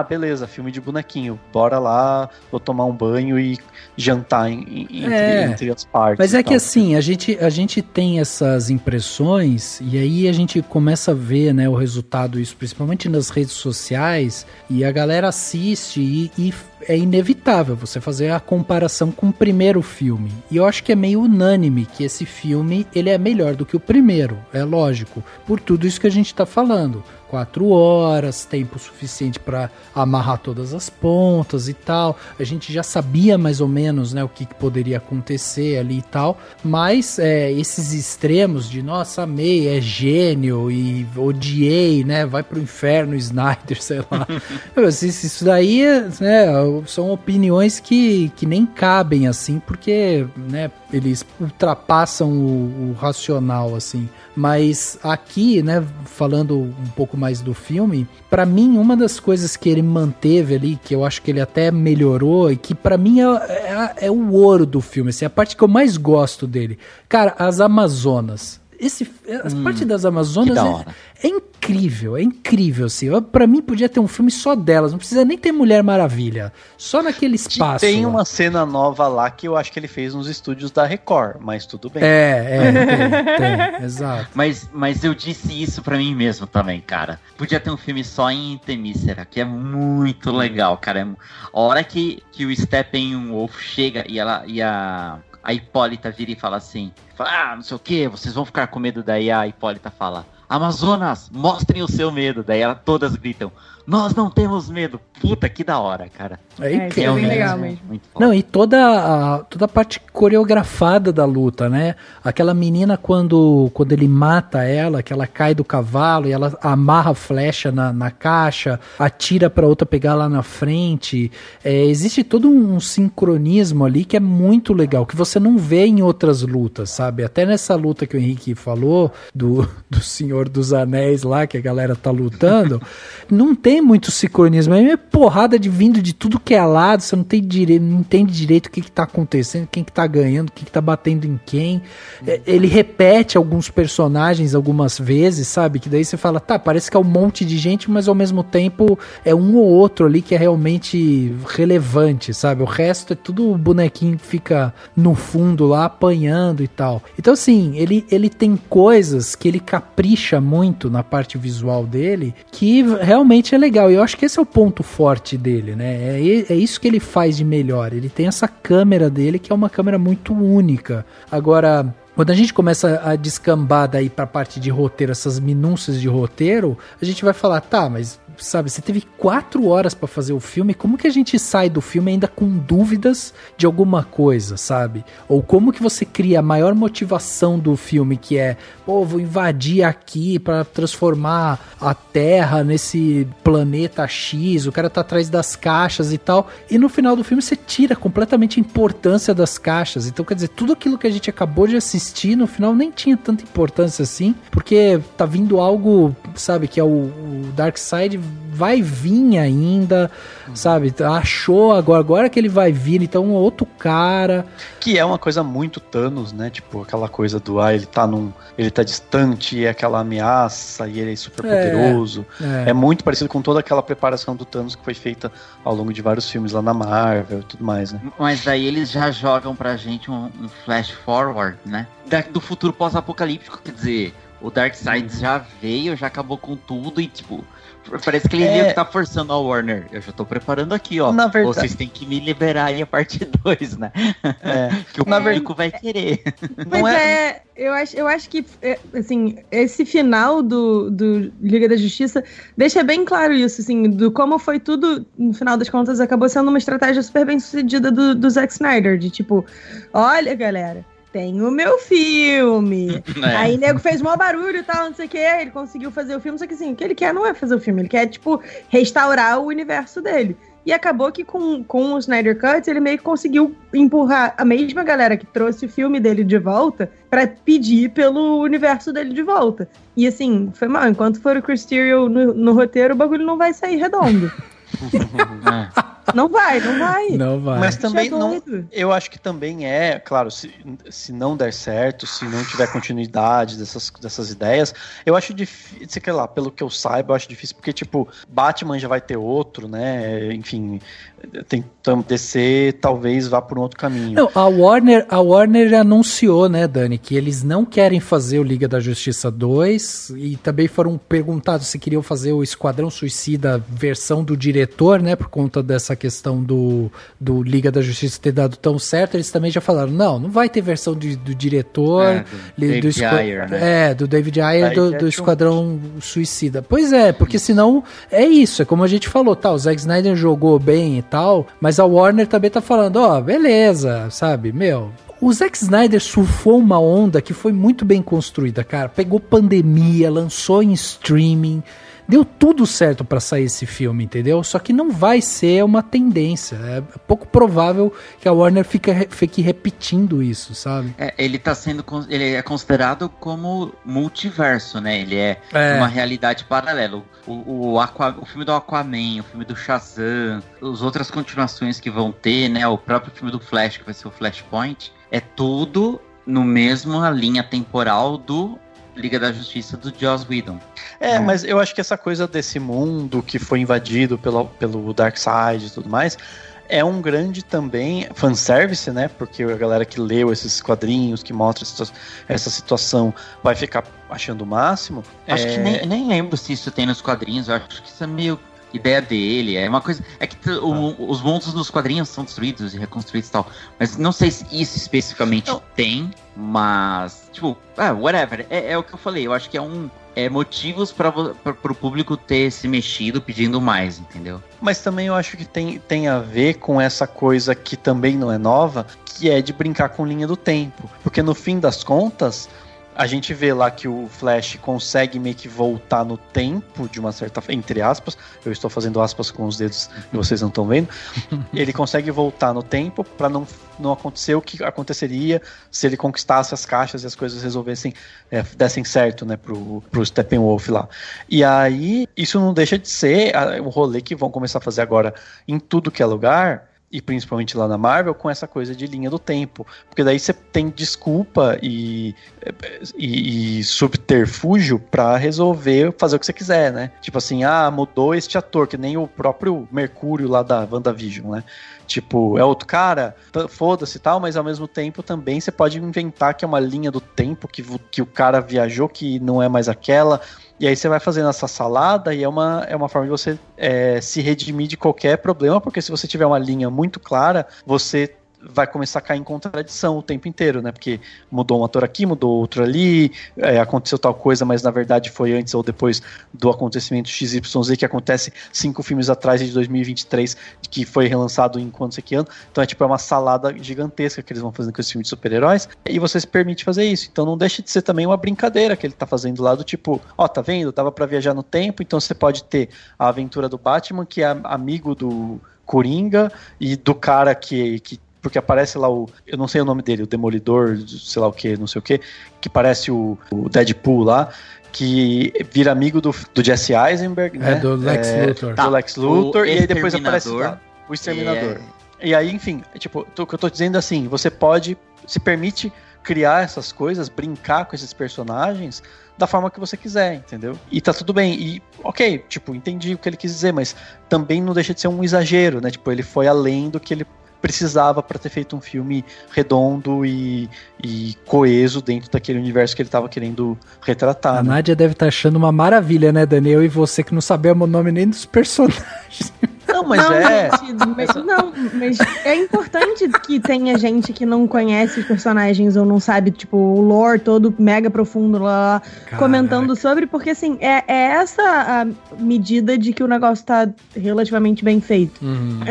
beleza, filme de bonequinho, bora lá, vou tomar um banho e jantar entre as partes. Mas é que assim, a gente tem essas impressões e aí a gente começa a ver, né, o resultado, isso principalmente nas redes sociais, e a galera assiste e é inevitável você fazer a comparação com o primeiro filme. E eu acho que é meio unânime que esse filme ele é melhor do que o primeiro, é lógico, por tudo isso que a gente tá falando. 4 horas, tempo suficiente para amarrar todas as pontas e tal. A gente já sabia mais ou menos, né, o que poderia acontecer ali e tal. Mas esses extremos de, nossa, amei, é gênio e odiei, né, vai pro inferno, Snyder, sei lá. Isso daí, né, são opiniões que nem cabem, assim, porque, né, eles ultrapassam o racional, assim. Mas aqui, né, falando um pouco mais do filme, pra mim, uma das coisas que ele manteve ali, que eu acho que ele até melhorou, e que pra mim é o ouro do filme, assim, a parte que eu mais gosto dele. Cara, as Amazonas. As partes das Amazonas é incrível, assim. Pra mim podia ter um filme só delas, não precisa nem ter Mulher Maravilha, só naquele espaço. Tem uma cena nova lá que eu acho que ele fez nos estúdios da Record, mas tudo bem. Tem, exato. Mas eu disse isso pra mim mesmo também, cara. Podia ter um filme só em Temícera, que é muito legal, cara. A hora que o Steppenwolf chega e a Hipólita vira e fala assim, não sei o que, vocês vão ficar com medo. Daí a Hipólita fala, Amazonas, mostrem o seu medo. Daí todas gritam, nós não temos medo. Puta, que da hora, cara. É bem legal mesmo. Não, e toda a parte coreografada da luta, né? Aquela menina quando ele mata ela, que ela cai do cavalo e ela amarra a flecha na caixa, atira pra outra pegar lá na frente. Existe todo um sincronismo ali que é muito legal, que você não vê em outras lutas, sabe? Até nessa luta que o Henrique falou, do Senhor dos Anéis lá, que a galera tá lutando, não tem muito sincronismo, é porrada vindo de tudo que é lado, você não entende direito o que tá acontecendo, quem que tá ganhando, o que tá batendo em quem. Ele repete alguns personagens algumas vezes, sabe? Que daí você fala, parece que é um monte de gente, mas ao mesmo tempo é um ou outro ali que é realmente relevante, sabe? O resto é tudo bonequinho que fica no fundo lá apanhando e tal. Então assim, ele tem coisas que ele capricha muito na parte visual dele, que realmente é legal, e eu acho que esse é o ponto forte dele, né? É isso que ele faz de melhor. Ele tem essa câmera dele, que é uma câmera muito única. Agora, quando a gente começa a descambar daí pra parte de roteiro, essas minúcias de roteiro, a gente vai falar, mas sabe, você teve 4 horas pra fazer o filme, como que a gente sai do filme ainda com dúvidas de alguma coisa, sabe? Ou como que você cria a maior motivação do filme, que é, vou invadir aqui pra transformar a Terra nesse planeta X, o cara tá atrás das caixas e tal, e no final do filme você tira completamente a importância das caixas. Então, quer dizer, tudo aquilo que a gente acabou de assistir, no final nem tinha tanta importância assim, porque tá vindo algo, sabe, que é o Darkseid vai vir ainda, sabe? Achou agora que ele vai vir, então outro cara. Que é uma coisa muito Thanos, né? Tipo, aquela coisa do, ele tá distante, é aquela ameaça, e ele é super poderoso. É muito parecido com toda aquela preparação do Thanos que foi feita ao longo de vários filmes lá na Marvel e tudo mais, né? Mas aí eles já jogam pra gente um flash forward, né? Do futuro pós-apocalíptico, quer dizer, o Darkseid já veio, já acabou com tudo e, tipo, parece que ele meio que tá forçando a Warner. Eu já tô preparando aqui, ó. Na verdade, vocês têm que me liberar aí a parte 2, né? Que o público vai querer. Pois eu acho que, assim, esse final do Liga da Justiça deixa bem claro isso, assim, do como foi tudo, no final das contas, acabou sendo uma estratégia super bem sucedida do Zack Snyder, de tipo, olha, galera, tem o meu filme. Aí o nego fez maior barulho e tal, não sei o que. Ele conseguiu fazer o filme, só que assim, o que ele quer não é fazer o filme. Ele quer, tipo, restaurar o universo dele. E acabou que com o Snyder Cut, ele meio que conseguiu empurrar a mesma galera que trouxe o filme dele de volta pra pedir pelo universo dele de volta. E assim, foi mal. Enquanto for o Chris Terrio no roteiro, o bagulho não vai sair redondo. Não vai. Mas também não. Eu acho que também claro, se não der certo, se não tiver continuidade dessas ideias, eu acho difícil, sei lá, pelo que eu saiba, eu acho difícil, porque, tipo, Batman já vai ter outro, né? Enfim, DC talvez vá por um outro caminho. Não, a Warner anunciou, né, Dani, que eles não querem fazer o Liga da Justiça 2 e também foram perguntados se queriam fazer o Esquadrão Suicida versão do diretor, né, por conta dessa questão do Liga da Justiça ter dado tão certo. Eles também já falaram, não vai ter versão do diretor, do David Ayer, do Esquadrão Suicida. Pois é, porque senão é isso, é como a gente falou, tá, o Zack Snyder jogou bem e tal, mas a Warner também tá falando, beleza, sabe, o Zack Snyder surfou uma onda que foi muito bem construída, cara, pegou pandemia, lançou em streaming, deu tudo certo pra sair esse filme, entendeu? Só que não vai ser uma tendência. É pouco provável que a Warner fique repetindo isso, sabe? Ele é considerado como multiverso, né? Ele é uma realidade paralela. O filme do Aquaman, o filme do Shazam, as outras continuações que vão ter, né? O próprio filme do Flash, que vai ser o Flashpoint, é tudo no mesma linha temporal do Liga da Justiça do Joss Whedon. Mas eu acho que essa coisa desse mundo que foi invadido pelo Darkseid e tudo mais é um grande também fanservice, né? Porque a galera que leu esses quadrinhos, que mostra essa situação, vai ficar achando o máximo. Acho que nem lembro se isso tem nos quadrinhos, eu acho que isso é meio ideia dele, é uma coisa, é que os mundos dos quadrinhos são destruídos e reconstruídos e tal, mas não sei se isso especificamente tem, mas tipo, whatever, é o que eu falei, eu acho que motivos para o público ter se mexido pedindo mais, entendeu? Mas também eu acho que tem a ver com essa coisa que também não é nova, que é de brincar com linha do tempo, porque no fim das contas a gente vê lá que o Flash consegue meio que voltar no tempo de uma certa... Entre aspas, eu estou fazendo aspas com os dedos e vocês não estão vendo. Ele consegue voltar no tempo para não acontecer o que aconteceria se ele conquistasse as caixas e as coisas resolvessem, dessem certo, né, pro Steppenwolf lá. E aí, isso não deixa de ser um rolê que vão começar a fazer agora em tudo que é lugar, e principalmente lá na Marvel, com essa coisa de linha do tempo. Porque daí você tem desculpa e subterfúgio pra resolver fazer o que você quiser, né? Tipo assim, mudou este ator, que nem o próprio Mercúrio lá da WandaVision, né? Tipo, é outro cara, foda-se e tal, mas ao mesmo tempo também você pode inventar que é uma linha do tempo, que o cara viajou, que não é mais aquela. E aí você vai fazendo essa salada e é uma forma de você se redimir de qualquer problema, porque se você tiver uma linha muito clara, você vai começar a cair em contradição o tempo inteiro, né? Porque mudou um ator aqui, mudou outro ali, aconteceu tal coisa, mas na verdade foi antes ou depois do acontecimento XYZ, que acontece 5 filmes atrás de 2023, que foi relançado em quando sei que ano. Então é uma salada gigantesca que eles vão fazendo com esse filme de super-heróis, e você se permite fazer isso. Então não deixa de ser também uma brincadeira que ele tá fazendo lá do tipo, tá vendo? Dava pra viajar no tempo, então você pode ter a aventura do Batman, que é amigo do Coringa, e do cara que porque aparece lá eu não sei o nome dele, o Demolidor, sei lá o que, não sei o que parece o Deadpool lá, que vira amigo do Jesse Eisenberg, né? Do Lex Luthor. Do Lex Luthor, e aí depois aparece o Exterminador. E aí, enfim, tipo, o que eu tô dizendo assim, você se permite criar essas coisas, brincar com esses personagens da forma que você quiser, entendeu? E tá tudo bem, e ok, tipo, entendi o que ele quis dizer, mas também não deixa de ser um exagero, né? Tipo, ele foi além do que ele precisava para ter feito um filme redondo e coeso dentro daquele universo que ele tava querendo retratar. A Nádia deve estar achando uma maravilha, né, Daniel? E você que não sabemos o nome nem dos personagens. Não, mas mas é importante que tenha gente que não conhece os personagens ou não sabe, tipo, o lore todo mega profundo lá, comentando sobre, porque assim, é essa a medida de que o negócio tá relativamente bem feito.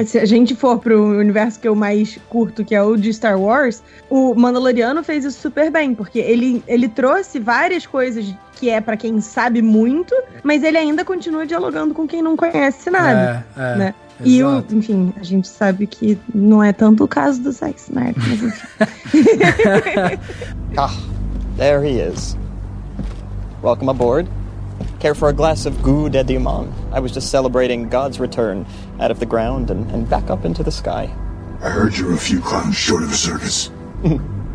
Se a gente for pro universo que eu mais curto, que é o de Star Wars, o Mandaloriano fez isso super bem, porque ele trouxe várias coisas que é pra quem sabe muito, mas ele ainda continua dialogando com quem não conhece nada, né? E, enfim, a gente sabe que não é tanto o caso do Zack Snyder, mas enfim. There he is. Welcome aboard. Care for a glass of Gu de Diamant? I was just celebrating God's return out of the ground and back up into the sky. I heard you were a few clowns short of a circus.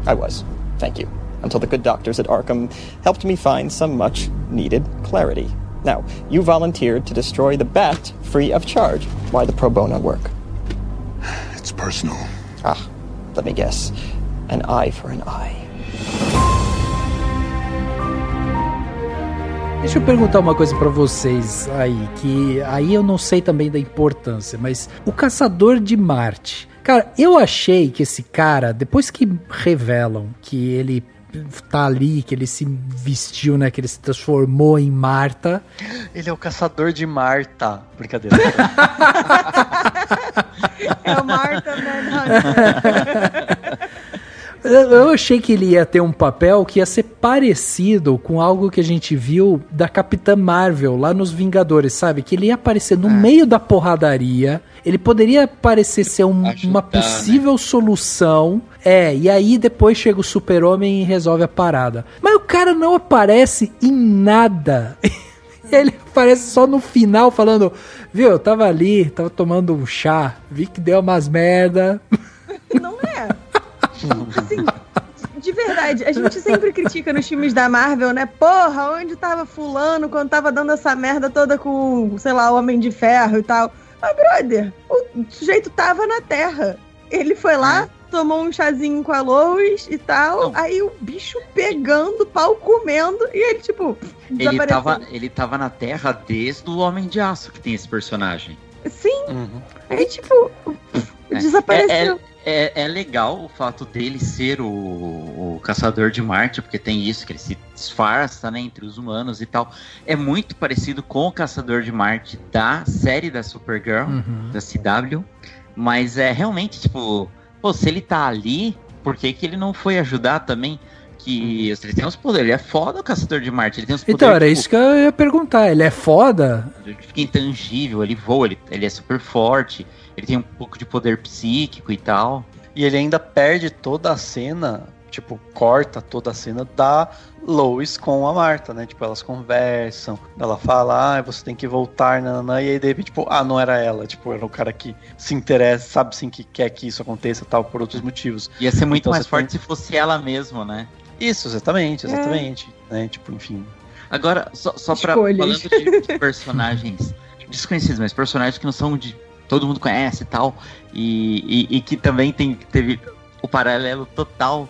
I was. Thank you. Until the good doctors at Arkham helped me find some much-needed clarity. Now, you volunteered to destroy the Bat free of charge. Why the pro bono work? It's personal. Let me guess. An eye for an eye. Deixa eu perguntar uma coisa pra vocês aí, que aí eu não sei também da importância, mas o Caçador de Marte. Cara, eu achei que esse cara, depois que revelam que ele tá ali, que ele se vestiu, né, que ele se transformou em Marta. Ele é o Caçador de Marta. Brincadeira. É o Marta Eu achei que ele ia ter um papel que ia ser parecido com algo que a gente viu da Capitã Marvel lá nos Vingadores, sabe? Que ele ia aparecer no meio da porradaria, ele poderia parecer ser uma possível solução, e aí depois chega o Super-Homem e resolve a parada. Mas o cara não aparece em nada. Ele aparece só no final falando, viu, eu tava ali, tava tomando um chá, vi que deu umas merda. Não é. Assim, de verdade, a gente sempre critica nos filmes da Marvel, né? Porra, onde tava fulano quando tava dando essa merda toda com, sei lá, o Homem de Ferro e tal. Mas, brother, o sujeito tava na Terra. Ele foi lá, tomou um chazinho com a Lois e tal, aí o bicho pegando, pau comendo, e ele, tipo, desapareceu. Ele tava na Terra desde o Homem de Aço, que tem esse personagem. Sim. Aí, tipo, desapareceu. É legal o fato dele ser o Caçador de Marte, porque tem isso, que ele se disfarça, né, entre os humanos e tal. É muito parecido com o Caçador de Marte da série da Supergirl, da CW, mas é realmente, tipo, se ele tá ali, por que ele não foi ajudar também? Que ele tem uns poderes, ele é foda o Caçador de Marte, ele tem uns poderes. Então, era isso que eu ia perguntar, ele é foda? Ele fica intangível, ele voa, ele é super forte, ele tem um pouco de poder psíquico e tal. E ele ainda perde toda a cena, tipo, corta toda a cena da Lois com a Marta, né? Tipo, elas conversam, ela fala, você tem que voltar, nanana, e aí de repente, tipo, não era ela, tipo, era o cara que se interessa, sabe, sim, que quer que isso aconteça, tal, por outros motivos. Ia ser muito mais forte se fosse ela mesmo, né? Isso, exatamente, né? Tipo, enfim. Agora, só pra falando de personagens desconhecidos, mas personagens que não são de todo mundo conhece e tal, e que também teve o paralelo total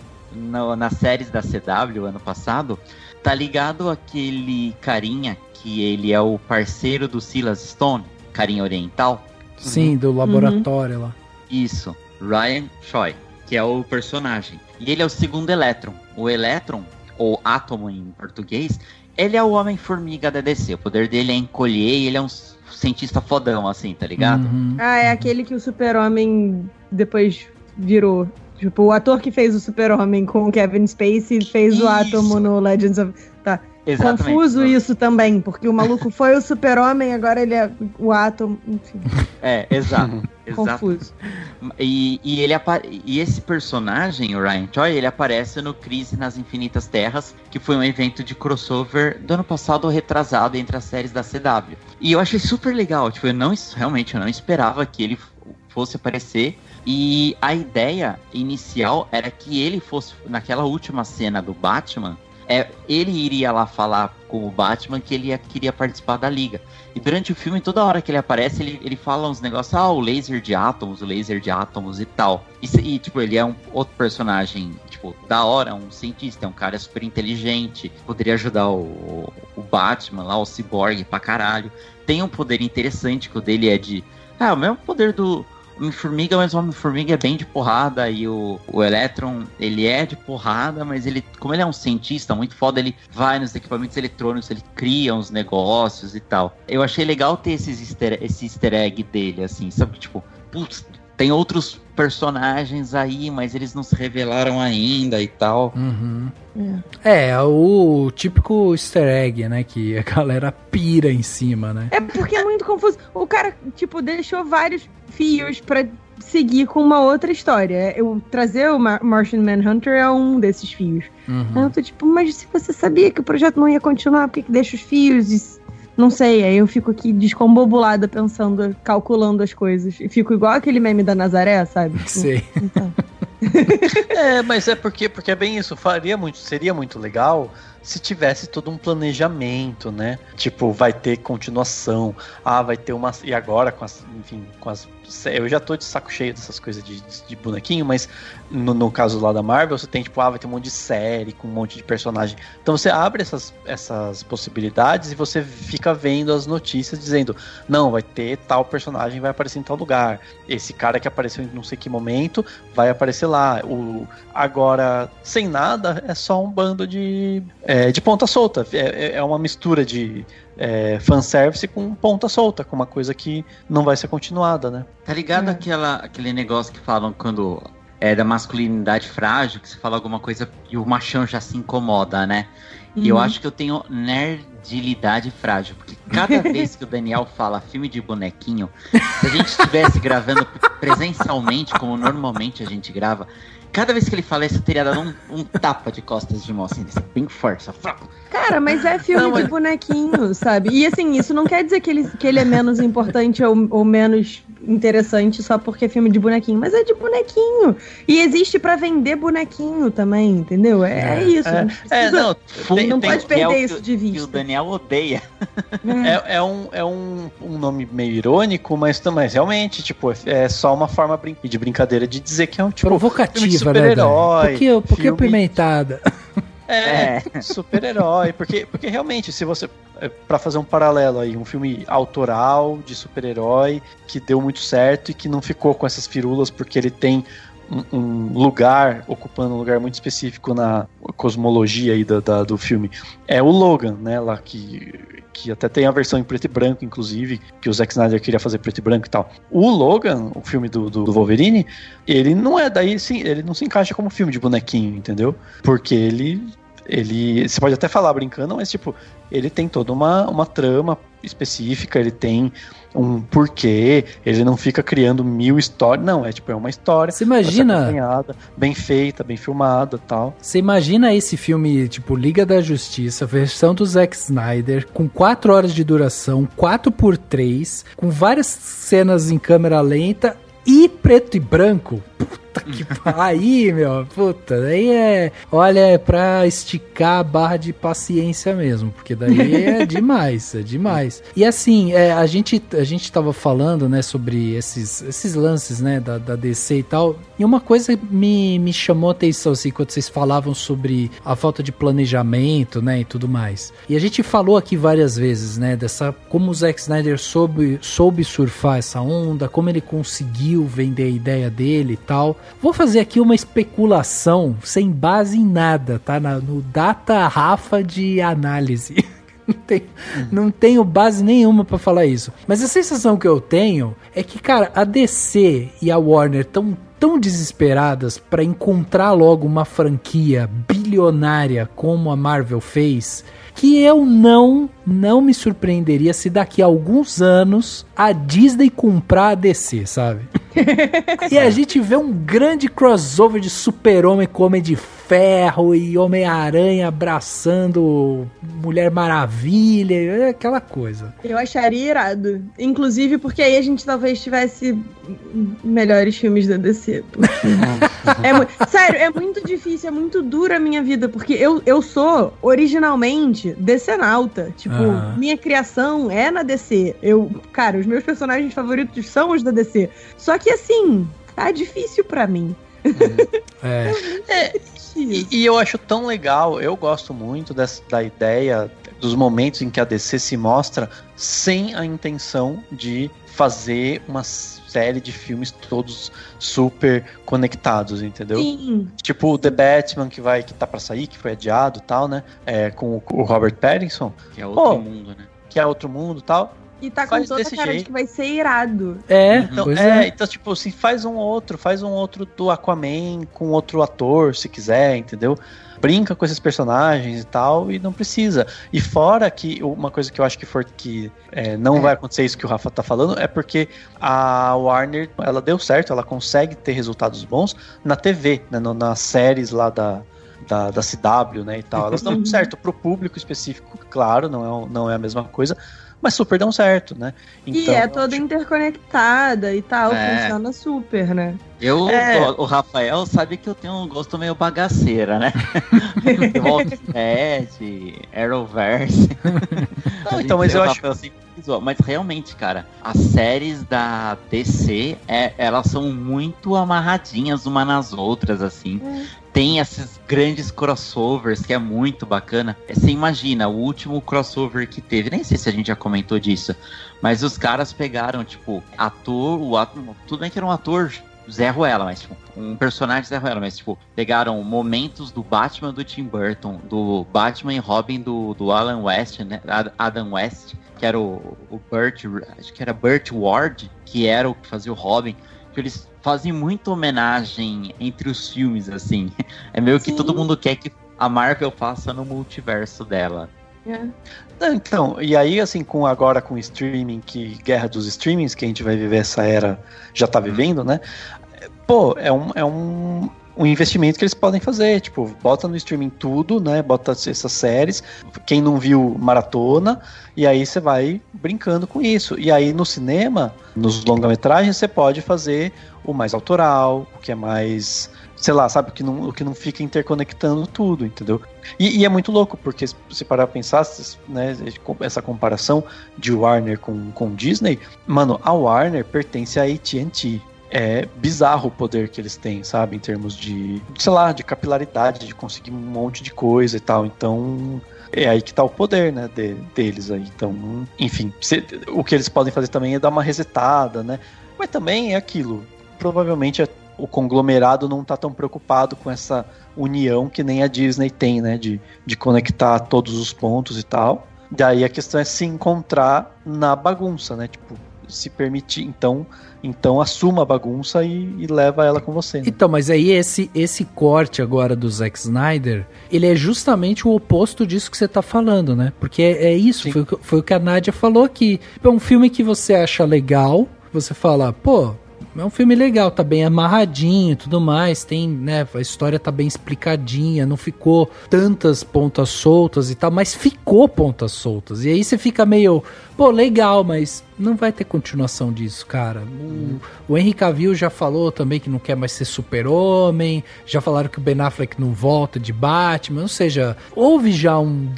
nas séries da CW ano passado, tá ligado aquele carinha que ele é o parceiro do Silas Stone, carinha oriental? Sim, do laboratório lá. Isso, Ryan Choi, que é o personagem. E ele é o segundo Electron. O Electron, ou Átomo em português, ele é o Homem-Formiga da DC. O poder dele é encolher e ele é um cientista fodão, assim, tá ligado? É aquele que o Super-Homem depois virou. Tipo, o ator que fez o Super-Homem com o Kevin Spacey fez o Átomo no Legends of... Tá. Exatamente. Confuso isso também, porque o maluco foi o Super-Homem, agora ele é o Atom, enfim. Exato. Confuso. E esse personagem, o Ryan Choi, ele aparece no Crise nas Infinitas Terras, que foi um evento de crossover do ano passado, retrasado, entre as séries da CW. E eu achei super legal, tipo, eu não esperava que ele fosse aparecer. E a ideia inicial era que ele fosse, naquela última cena do Batman, ele iria lá falar com o Batman que ele queria participar da Liga. E durante o filme, toda hora que ele aparece, ele fala uns negócios, o laser de átomos e tal. E tipo, ele é um outro personagem, tipo, da hora, um cientista, é um cara super inteligente, poderia ajudar o Batman lá, o Cyborg pra caralho. Tem um poder interessante, que o dele é de... o mesmo poder do Homem-Formiga, mas o Homem-Formiga é bem de porrada, e o Electron, ele é de porrada, mas ele, como ele é um cientista muito foda, ele vai nos equipamentos eletrônicos, ele cria uns negócios e tal. Eu achei legal ter esse easter egg dele, assim, sabe? Tipo, putz, tem outros personagens aí, mas eles não se revelaram ainda e tal. Uhum. É o típico easter egg, né? Que a galera pira em cima, né? É porque é muito confuso. O cara, tipo, deixou vários fios pra seguir com uma outra história. Trazer o Martian Manhunter é um desses fios. Eu tô tipo, mas se você sabia que o projeto não ia continuar, por que deixa os fios? Não sei, aí eu fico aqui descombobulada pensando, calculando as coisas. E fico igual aquele meme da Nazaré, sabe? Sei. Então. Mas é porque é bem isso. Seria muito legal se tivesse todo um planejamento, né? Tipo, vai ter continuação. Vai ter uma... E agora, com as... Eu já tô de saco cheio dessas coisas de bonequinho, mas no caso lá da Marvel, você tem, tipo, vai ter um monte de série com um monte de personagem. Então você abre essas possibilidades e você fica vendo as notícias dizendo, não, vai ter tal personagem, vai aparecer em tal lugar. Esse cara que apareceu em não sei que momento vai aparecer lá. Agora, sem nada, é só um bando de ponta solta. É uma mistura de fanservice com ponta solta, com uma coisa que não vai ser continuada, né? Tá ligado aquele negócio que falam quando é da masculinidade frágil, que você fala alguma coisa e o machão já se incomoda, né? E eu acho que eu tenho nerdilidade frágil, porque cada vez que o Daniel fala filme de bonequinho, se a gente estivesse gravando presencialmente, como normalmente a gente grava, cada vez que ele fala isso, eu teria dado um tapa de costas de mão, assim, bem forte, só. Cara, mas é filme de bonequinho, sabe? E assim, isso não quer dizer que ele é menos importante ou menos interessante só porque é filme de bonequinho, mas é de bonequinho. E existe pra vender bonequinho também, entendeu? É isso. Não pode perder isso de vista. Que o Daniel odeia. É um nome meio irônico, mas realmente, tipo, é só uma forma de brincadeira de dizer que é um tipo provocativa, super-herói. Por que apimentada? Super-herói, porque realmente, se você, pra fazer um paralelo aí, um filme autoral de super-herói que deu muito certo e que não ficou com essas firulas porque ele tem um lugar, ocupando um lugar muito específico na cosmologia aí do filme, é o Logan, né, lá que até tem a versão em preto e branco, inclusive, que o Zack Snyder queria fazer preto e branco e tal. O Logan, o filme do Wolverine, ele não é daí, sim, ele não se encaixa como filme de bonequinho, entendeu? Porque ele você pode até falar brincando, mas tipo, ele tem toda uma trama específica, ele tem um porquê, ele não fica criando 1000 histórias, não, é uma história. Você imagina, bem feita, bem filmada, tal. Você imagina esse filme, tipo, Liga da Justiça, versão do Zack Snyder, com 4 horas de duração, 4x3, com várias cenas em câmera lenta e preto e branco? Puta que aí, meu, puta, daí olha, pra esticar a barra de paciência mesmo, porque daí é demais. E assim, a gente tava falando, né, sobre esses lances, né, da DC e tal, e uma coisa me chamou a atenção, assim, quando vocês falavam sobre a falta de planejamento, né, e tudo mais. E a gente falou aqui várias vezes, né, como o Zack Snyder soube surfar essa onda, como ele conseguiu vender a ideia dele e tal. Vou fazer aqui uma especulação sem base em nada, tá? No Data Rafa de análise. Não tenho base nenhuma pra falar isso. Mas a sensação que eu tenho é que, cara, a DC e a Warner estão tão desesperadas pra encontrar logo uma franquia bilionária como a Marvel fez, que eu não me surpreenderia se daqui a alguns anos a Disney comprar a DC, sabe? E a gente vê um grande crossover de Super-Homem com Homem de Ferro e Homem-Aranha abraçando Mulher Maravilha, aquela coisa. Eu acharia irado. Inclusive porque aí a gente talvez tivesse melhores filmes da DC. Sério, é muito difícil, é muito dura a minha vida, porque eu sou originalmente DC-nauta. Tipo, minha criação é na DC. Cara, os meus personagens favoritos são os da DC. Só que assim, tá difícil pra mim. E eu acho tão legal, eu gosto muito da ideia dos momentos em que a DC se mostra sem a intenção de fazer uma série de filmes todos super conectados, entendeu? Sim. Tipo o The Batman que tá pra sair, que foi adiado e tal, né? Com o Robert Pattinson. Que é outro mundo, né? Que é outro mundo e tal. E tá com toda a cara de que vai ser irado. Então, tipo assim, faz um outro do Aquaman com outro ator, se quiser, entendeu? Brinca com esses personagens e tal, e não precisa. E fora que, uma coisa que eu acho que não vai acontecer isso que o Rafa tá falando, é porque a Warner, ela deu certo, ela consegue ter resultados bons na TV, né, nas séries lá da CW, né, e tal. Elas dão certo pro público específico, claro, não é a mesma coisa, mas super dão certo, né? Então, e é toda interconectada e tal, funciona super, né? O Rafael sabe que eu tenho um gosto meio bagaceira, né? Walking Dead, Arrowverse. Não, então, mas eu acho... Mas realmente, cara, as séries da DC, elas são muito amarradinhas uma nas outras, assim. Tem esses grandes crossovers que é muito bacana. Você imagina, o último crossover que teve, nem sei se a gente já comentou disso, mas os caras pegaram, tipo, tudo bem que era um ator Zé Ruela, mas tipo, um personagem Zé Ruela, mas tipo, pegaram momentos do Batman do Tim Burton, do Batman e Robin do Alan West, né? Adam West, que era o Burt, acho que era Burt Ward, que era o que fazia o Robin, que eles fazem muita homenagem entre os filmes, assim. É meio que todo mundo quer que a Marvel faça no multiverso dela. Então, e aí assim, agora com o streaming, guerra dos streamings, que a gente vai viver essa era, já tá vivendo, né? Pô, é um investimento que eles podem fazer, tipo, bota no streaming tudo, né? Bota essas séries, quem não viu, maratona, e aí você vai brincando com isso. E aí no cinema, nos longa-metragens, você pode fazer o mais autoral, o que é mais, sei lá, sabe, o que não fica interconectando tudo, entendeu? E é muito louco, porque se parar pra pensar, né, essa comparação de Warner com Disney, mano, a Warner pertence à AT&T. É bizarro o poder que eles têm, sabe? Em termos de, sei lá, de capilaridade, de conseguir um monte de coisa e tal. Então, é aí que tá o poder, né, deles aí. Então, enfim, o que eles podem fazer também é dar uma resetada, né? Mas também é aquilo. Provavelmente o conglomerado não tá tão preocupado com essa união que nem a Disney tem, né? De conectar todos os pontos e tal. Daí a questão é se encontrar na bagunça, né? Tipo, se permitir, então assuma a bagunça e leva ela com você, né? Então, mas aí esse corte agora do Zack Snyder, ele é justamente o oposto disso que você tá falando, né? Porque é isso, foi o que a Nádia falou aqui. É um filme que você acha legal, você fala, pô, é um filme legal, tá bem amarradinho e tudo mais, tem, né, a história tá bem explicadinha, não ficou tantas pontas soltas e tal, mas ficou pontas soltas. E aí você fica meio, pô, legal, mas não vai ter continuação disso, cara. O Henry Cavill já falou também que não quer mais ser Super-Homem, já falaram que o Ben Affleck não volta de Batman, ou seja, houve já um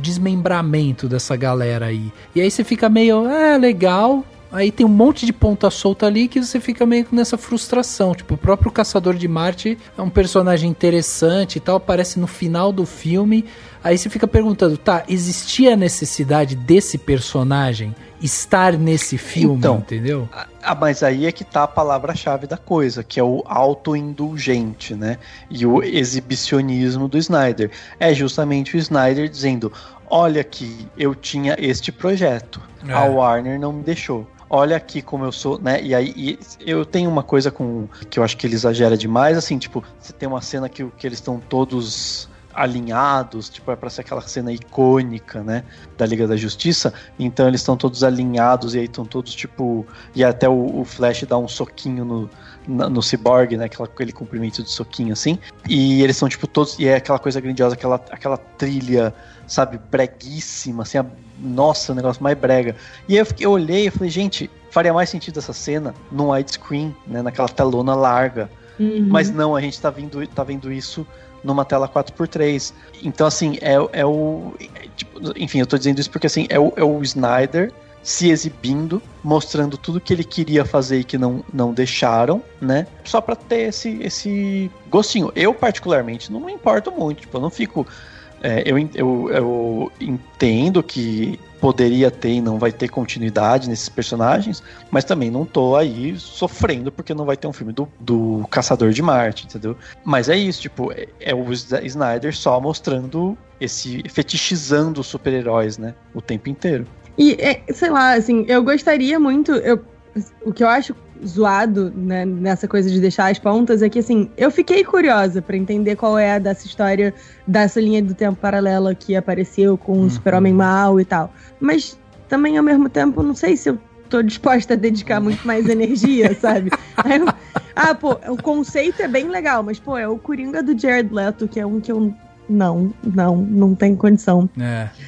desmembramento dessa galera aí. E aí você fica meio, legal. Aí tem um monte de ponta solta ali que você fica meio nessa frustração. Tipo, o próprio Caçador de Marte é um personagem interessante e tal, aparece no final do filme. Aí você fica perguntando, tá, existia a necessidade desse personagem estar nesse filme, então, entendeu? Mas aí é que tá a palavra-chave da coisa, que é o autoindulgente, né? E o exibicionismo do Snyder. É justamente o Snyder dizendo, olha aqui, eu tinha este projeto, a Warner não me deixou. Olha aqui como eu sou, né? E aí eu tenho uma coisa que eu acho que ele exagera demais, assim, tipo, você tem uma cena que eles estão todos alinhados, tipo, é pra ser aquela cena icônica, né, da Liga da Justiça, então eles estão todos alinhados e aí estão todos, tipo, e até o Flash dá um soquinho no Cyborg, né, aquele comprimento de soquinho, assim, e eles são, tipo, todos, e é aquela coisa grandiosa, aquela trilha, sabe, breguíssima, assim, nossa, o negócio mais brega, e aí eu olhei e falei, gente, faria mais sentido essa cena num widescreen, né, naquela telona larga, mas não, a gente tá vendo isso numa tela 4x3. Então, assim, tipo, enfim, eu tô dizendo isso porque, assim, é o Snyder se exibindo, mostrando tudo que ele queria fazer e que não deixaram, né? Só pra ter esse gostinho. Eu, particularmente, não me importo muito. Tipo, eu não fico... Eu entendo que poderia ter e não vai ter continuidade nesses personagens, mas também não tô aí sofrendo porque não vai ter um filme do Caçador de Marte, entendeu? Mas é isso, tipo, é o Snyder só mostrando fetichizando os super-heróis, né? O tempo inteiro. E, sei lá, assim, eu gostaria muito... O que eu acho zoado, né, nessa coisa de deixar as pontas é que, assim, eu fiquei curiosa pra entender qual é dessa história, dessa linha do tempo paralela que apareceu com o Super-Homem mal e tal. Mas também, ao mesmo tempo, não sei se eu tô disposta a dedicar muito mais energia, sabe? Aí pô, o conceito é bem legal, mas, pô, é o Coringa do Jared Leto, que é um que eu... Não tem condição.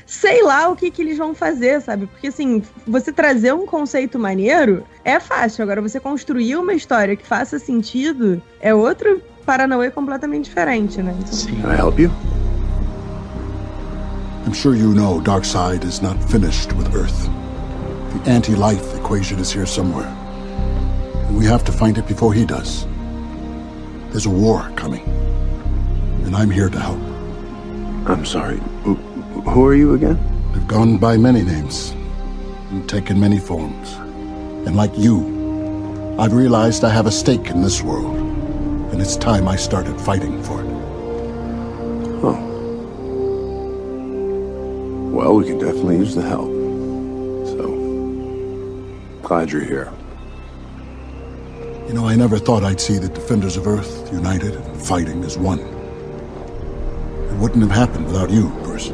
Sei lá o que eles vão fazer, sabe? Porque, assim, você trazer um conceito maneiro é fácil. Agora, você construir uma história que faça sentido é outro Paranauê completamente diferente, né? Sim. Can I help you? I'm sure you know Darkseid is not finished with Earth. The anti-life equation is here somewhere. And we have to find it before he does. There's a war coming. And I'm here to help. I'm sorry. Who are you again? I've gone by many names and taken many forms. And like you, I've realized I have a stake in this world. And it's time I started fighting for it. Oh. Well, we can definitely use the help. So, glad you're here. You know, I never thought I'd see the Defenders of Earth united and fighting as one. It wouldn't have happened without you, Bruce.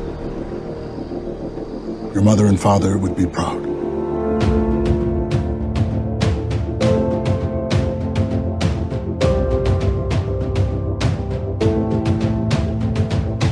Your mother and father would be proud.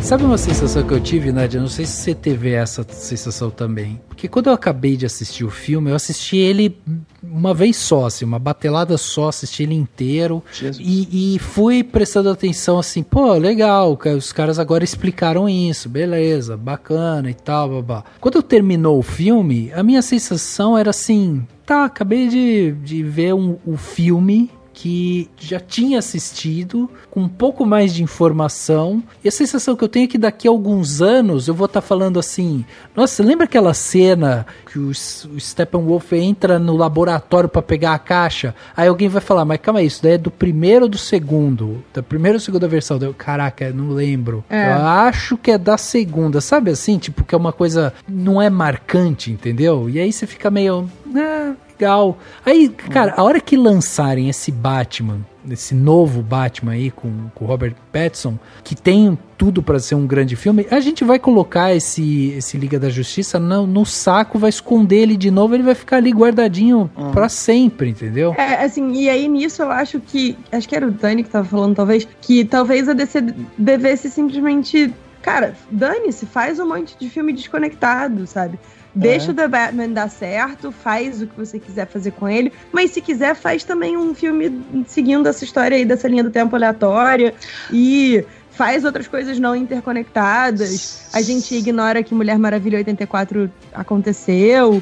Sabe uma sensação que eu tive, Nádia? Não sei se você teve essa sensação também. Porque quando eu acabei de assistir o filme, eu assisti ele uma vez só, assim, uma batelada só, assisti ele inteiro. E fui prestando atenção assim, pô, legal, os caras agora explicaram isso, beleza, bacana e tal, babá. Quando terminou o filme, a minha sensação era assim, tá, acabei de ver um filme que já tinha assistido, com um pouco mais de informação, e a sensação que eu tenho é que daqui a alguns anos eu vou estar falando assim, nossa, lembra aquela cena que o Steppenwolf entra no laboratório para pegar a caixa? Aí alguém vai falar, mas calma aí, isso daí é do primeiro ou do segundo? Da primeira ou segunda versão? Caraca, não lembro. Eu acho que é da segunda, sabe assim? Tipo, que é uma coisa, não é marcante, entendeu? E aí você fica meio... legal. Aí, cara, a hora que lançarem esse Batman, esse novo Batman aí com o Robert Pattinson, que tem tudo pra ser um grande filme, a gente vai colocar esse Liga da Justiça no saco, vai esconder ele de novo, ele vai ficar ali guardadinho pra sempre, entendeu? Assim, e aí nisso eu acho que era o Dani que tava falando, que talvez a DC devesse simplesmente, cara, dane-se, faz um monte de filme desconectado, sabe? Deixa o The Batman dar certo, faz o que você quiser fazer com ele, mas se quiser faz também um filme seguindo essa história aí dessa linha do tempo aleatória e faz outras coisas não interconectadas. A gente ignora que Mulher Maravilha 84 aconteceu.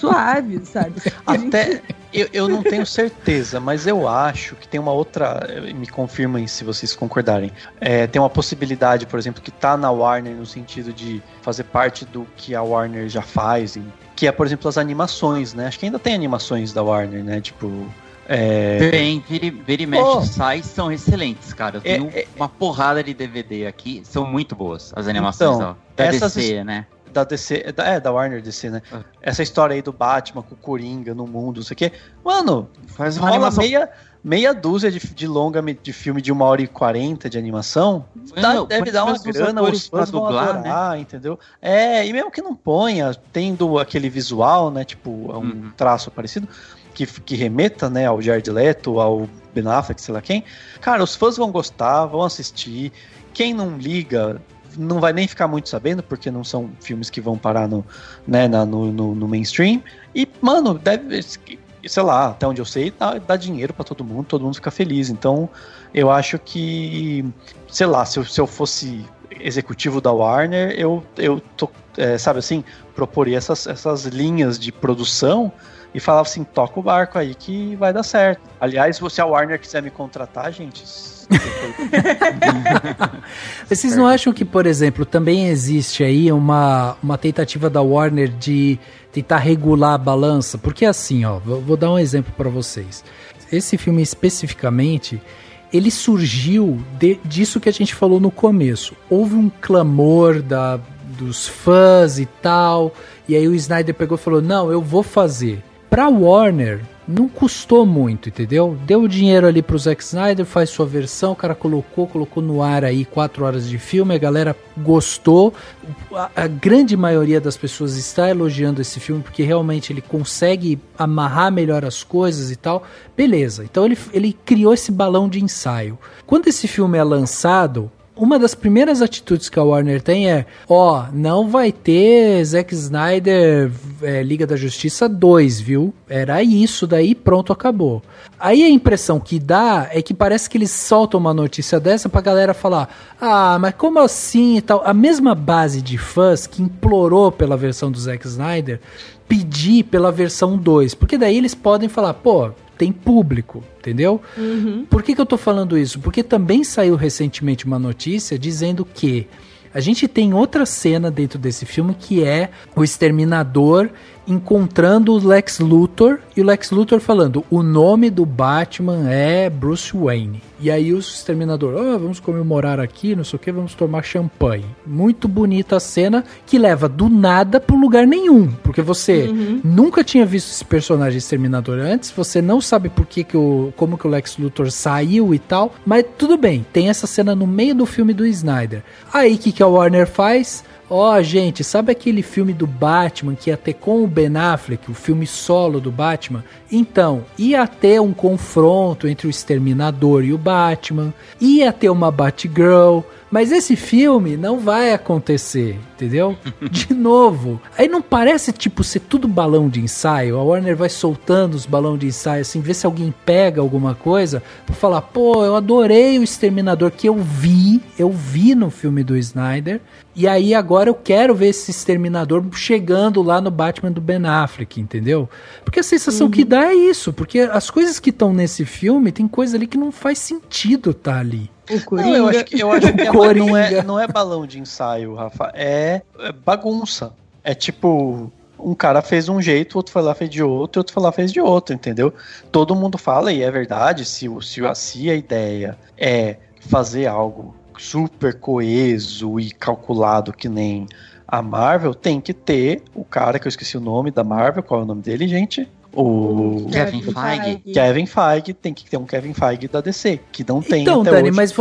suave, sabe? Até, eu não tenho certeza, mas eu acho que tem uma outra, me confirmem se vocês concordarem, tem uma possibilidade, por exemplo, que tá na Warner no sentido de fazer parte do que a Warner já faz, que é, por exemplo, as animações, né? Acho que ainda tem animações da Warner, né? Tipo... Vira e mexe sai, são excelentes, cara. Eu tenho uma porrada de DVD aqui, são muito boas as animações da DC, né? Da DC, da Warner DC, né? Essa história aí do Batman com o Coringa no mundo, não sei o quê. Mano, faz uma animação... meia dúzia de longa de filme de 1h40 de animação. Deve dar uma grana, os fãs vão adorar, né? Entendeu? E mesmo que não ponha, tendo aquele visual, né? Tipo, um traço parecido, que remeta, né, ao Jared Leto, ao Ben Affleck, sei lá quem. Cara, os fãs vão gostar, vão assistir. Quem não liga... não vai nem ficar muito sabendo, porque não são filmes que vão parar no mainstream. E, mano, deve, sei lá, até onde eu sei, dá dinheiro pra todo mundo fica feliz. Então, eu acho que, sei lá, se eu fosse executivo da Warner, eu sabe assim, proporia essas linhas de produção e falava assim, toca o barco aí que vai dar certo. Aliás, se a Warner quiser me contratar, gente... Vocês não acham que, por exemplo, também existe aí uma tentativa da Warner de tentar regular a balança? Porque assim, ó, vou dar um exemplo para vocês. Esse filme especificamente, ele surgiu disso que a gente falou no começo. Houve um clamor dos fãs e tal, e aí o Snyder pegou e falou, não, eu vou fazer. Pra Warner, não custou muito, entendeu? Deu o dinheiro ali pro Zack Snyder, faz sua versão, o cara colocou no ar aí 4 horas de filme, a galera gostou. A grande maioria das pessoas está elogiando esse filme, porque realmente ele consegue amarrar melhor as coisas e tal. Beleza, então ele criou esse balão de ensaio. Quando esse filme é lançado... uma das primeiras atitudes que a Warner tem não vai ter Zack Snyder Liga da Justiça 2, viu? Era isso daí, pronto, acabou. Aí a impressão que dá é que parece que eles soltam uma notícia dessa pra galera falar, mas como assim e tal? A mesma base de fãs que implorou pela versão do Zack Snyder pedir pela versão 2, porque daí eles podem falar, tem público, entendeu? Por que eu tô falando isso? Porque também saiu recentemente uma notícia dizendo que a gente tem outra cena dentro desse filme que é o Exterminador encontrando o Lex Luthor e o Lex Luthor falando, o nome do Batman é Bruce Wayne. E aí o Exterminador, vamos comemorar aqui, não sei o que, vamos tomar champanhe. Muito bonita a cena que leva do nada pro lugar nenhum, porque você nunca tinha visto esse personagem Exterminador antes, você não sabe como que o Lex Luthor saiu e tal, mas tudo bem, tem essa cena no meio do filme do Snyder. Aí o que a Warner faz? Gente, sabe aquele filme do Batman que ia ter com o Ben Affleck, o filme solo do Batman? Então, ia ter um confronto entre o Exterminador e o Batman, ia ter uma Batgirl, mas esse filme não vai acontecer, entendeu? De novo. Aí não parece, ser tudo balão de ensaio? A Warner vai soltando os balões de ensaio, assim, ver se alguém pega alguma coisa, pra falar, eu adorei o Exterminador que eu vi no filme do Snyder, e aí agora eu quero ver esse Exterminador chegando lá no Batman do Ben Affleck, entendeu? Porque a sensação que dá é isso, porque as coisas que estão nesse filme, tem coisa ali que não faz sentido tá ali. Não, eu acho que não é balão de ensaio, Rafa, é bagunça. É tipo, um cara fez um jeito, outro foi lá fez de outro, outro foi lá fez de outro, entendeu? Todo mundo fala, e é verdade, se a ideia é fazer algo super coeso e calculado que nem a Marvel, tem que ter o cara que eu esqueci o nome da Marvel, qual é o nome dele, gente? O Kevin Feige, tem que ter um Kevin Feige da DC, que não tem então, até Dani, hoje. Mas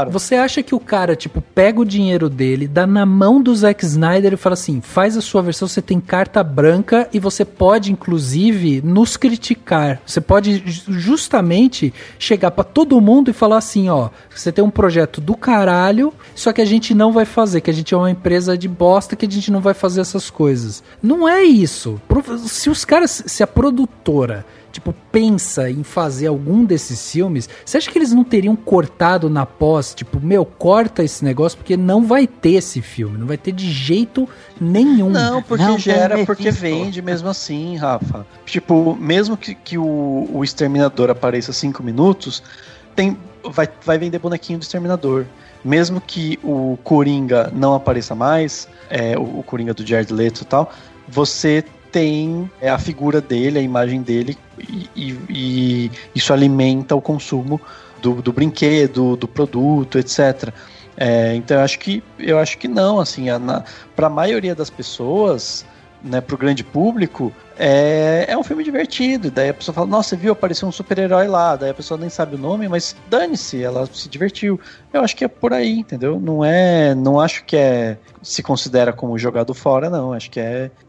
você acha que o cara, pega o dinheiro dele, dá na mão do Zack Snyder e fala assim, faz a sua versão, você tem carta branca e você pode, inclusive, nos criticar. Você pode justamente chegar pra todo mundo e falar assim, você tem um projeto do caralho, só que a gente não vai fazer, que a gente é uma empresa de bosta, que a gente não vai fazer essas coisas. Não é isso. Se os caras, se a produção produtora, tipo, pensa em fazer algum desses filmes, você acha que eles não teriam cortado na pós? Tipo, corta esse negócio, porque não vai ter esse filme, não vai ter de jeito nenhum. Não, porque gera, porque vende mesmo assim, Rafa. Tipo, mesmo que o Exterminador apareça 5 minutos, vai vender bonequinho do Exterminador. Mesmo que o Coringa não apareça mais, o Coringa do Jared Leto e tal, você tem a figura dele, a imagem dele, e isso alimenta o consumo do brinquedo, do produto, etc. Então eu acho que não, assim, para a maioria das pessoas, né, pro grande público, é um filme divertido. Daí a pessoa fala, nossa, você viu, apareceu um super-herói lá. Daí a pessoa nem sabe o nome, mas dane-se, ela se divertiu. Eu acho que é por aí, entendeu? Não acho que se considera como jogado fora, não. Acho que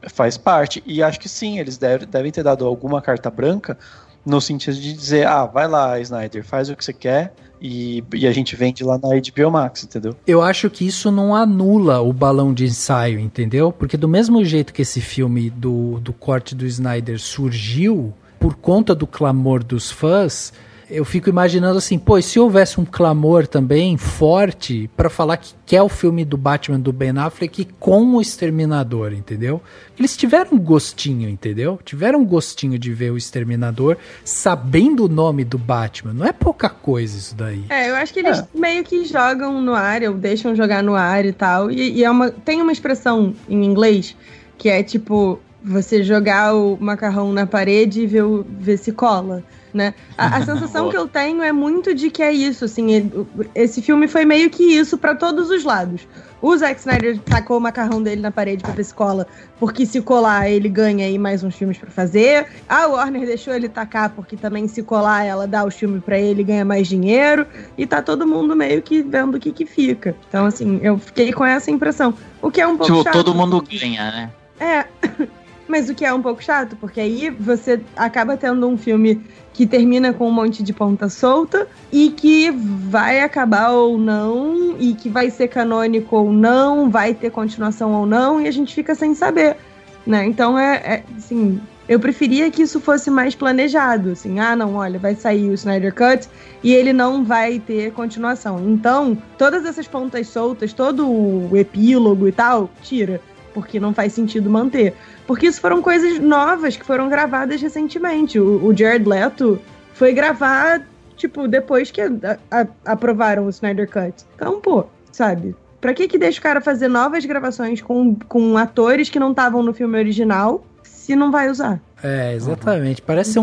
faz parte. E acho que sim, eles devem ter dado alguma carta branca no sentido de dizer, vai lá, Snyder, faz o que você quer. E a gente vende lá na HBO Max, entendeu? Eu acho que isso não anula o balão de ensaio, entendeu? Porque do mesmo jeito que esse filme do corte do Snyder surgiu por conta do clamor dos fãs, eu fico imaginando assim, e se houvesse um clamor também forte pra falar que quer o filme do Batman do Ben Affleck com o Exterminador, entendeu? Eles tiveram um gostinho, entendeu? Tiveram um gostinho de ver o Exterminador sabendo o nome do Batman. Não é pouca coisa isso daí. Eu acho que eles meio que jogam no ar, ou deixam jogar no ar e tal. E tem uma expressão em inglês que é tipo, você jogar o macarrão na parede e ver se cola. Né? A sensação que eu tenho é muito de que é isso, assim, esse filme foi meio que isso pra todos os lados. O Zack Snyder tacou o macarrão dele na parede pra ver se cola, porque se colar ele ganha aí mais uns filmes pra fazer. A Warner deixou ele tacar, porque também se colar ela dá os filmes pra ele e ganha mais dinheiro. E tá todo mundo meio que vendo o que fica. Então, assim, eu fiquei com essa impressão. O que é um pouco chato. Todo mundo ganha, né? Mas o que é um pouco chato, porque aí você acaba tendo um filme que termina com um monte de ponta solta e que vai acabar ou não, e que vai ser canônico ou não, vai ter continuação ou não, e a gente fica sem saber, né? Então, assim, eu preferia que isso fosse mais planejado, assim, não, olha, vai sair o Snyder Cut e ele não vai ter continuação. Então, todas essas pontas soltas, todo o epílogo e tal, tira, porque não faz sentido manter. Porque isso foram coisas novas que foram gravadas recentemente. O Jared Leto foi gravar, tipo, depois que aprovaram o Snyder Cut. Então, sabe? Pra que deixa o cara fazer novas gravações com atores que não estavam no filme original se não vai usar? Exatamente. Parece ser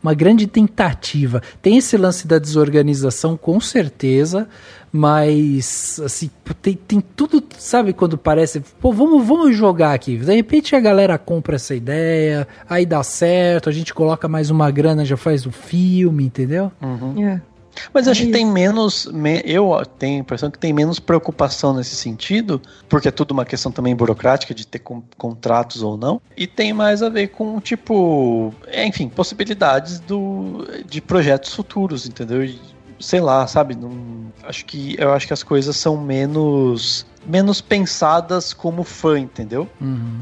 uma grande tentativa. Tem esse lance da desorganização, com certeza, mas, assim, tem tudo, sabe, quando parece, vamos jogar aqui. De repente a galera compra essa ideia, aí dá certo, a gente coloca mais uma grana, já faz o filme, entendeu? Uhum. Mas acho que tem menos, eu tenho a impressão que tem menos preocupação nesse sentido, porque é tudo uma questão também burocrática de ter contratos ou não, e tem mais a ver com, tipo, enfim, possibilidades de projetos futuros, entendeu? Sei lá, sabe? Eu acho que as coisas são menos pensadas como fã, entendeu?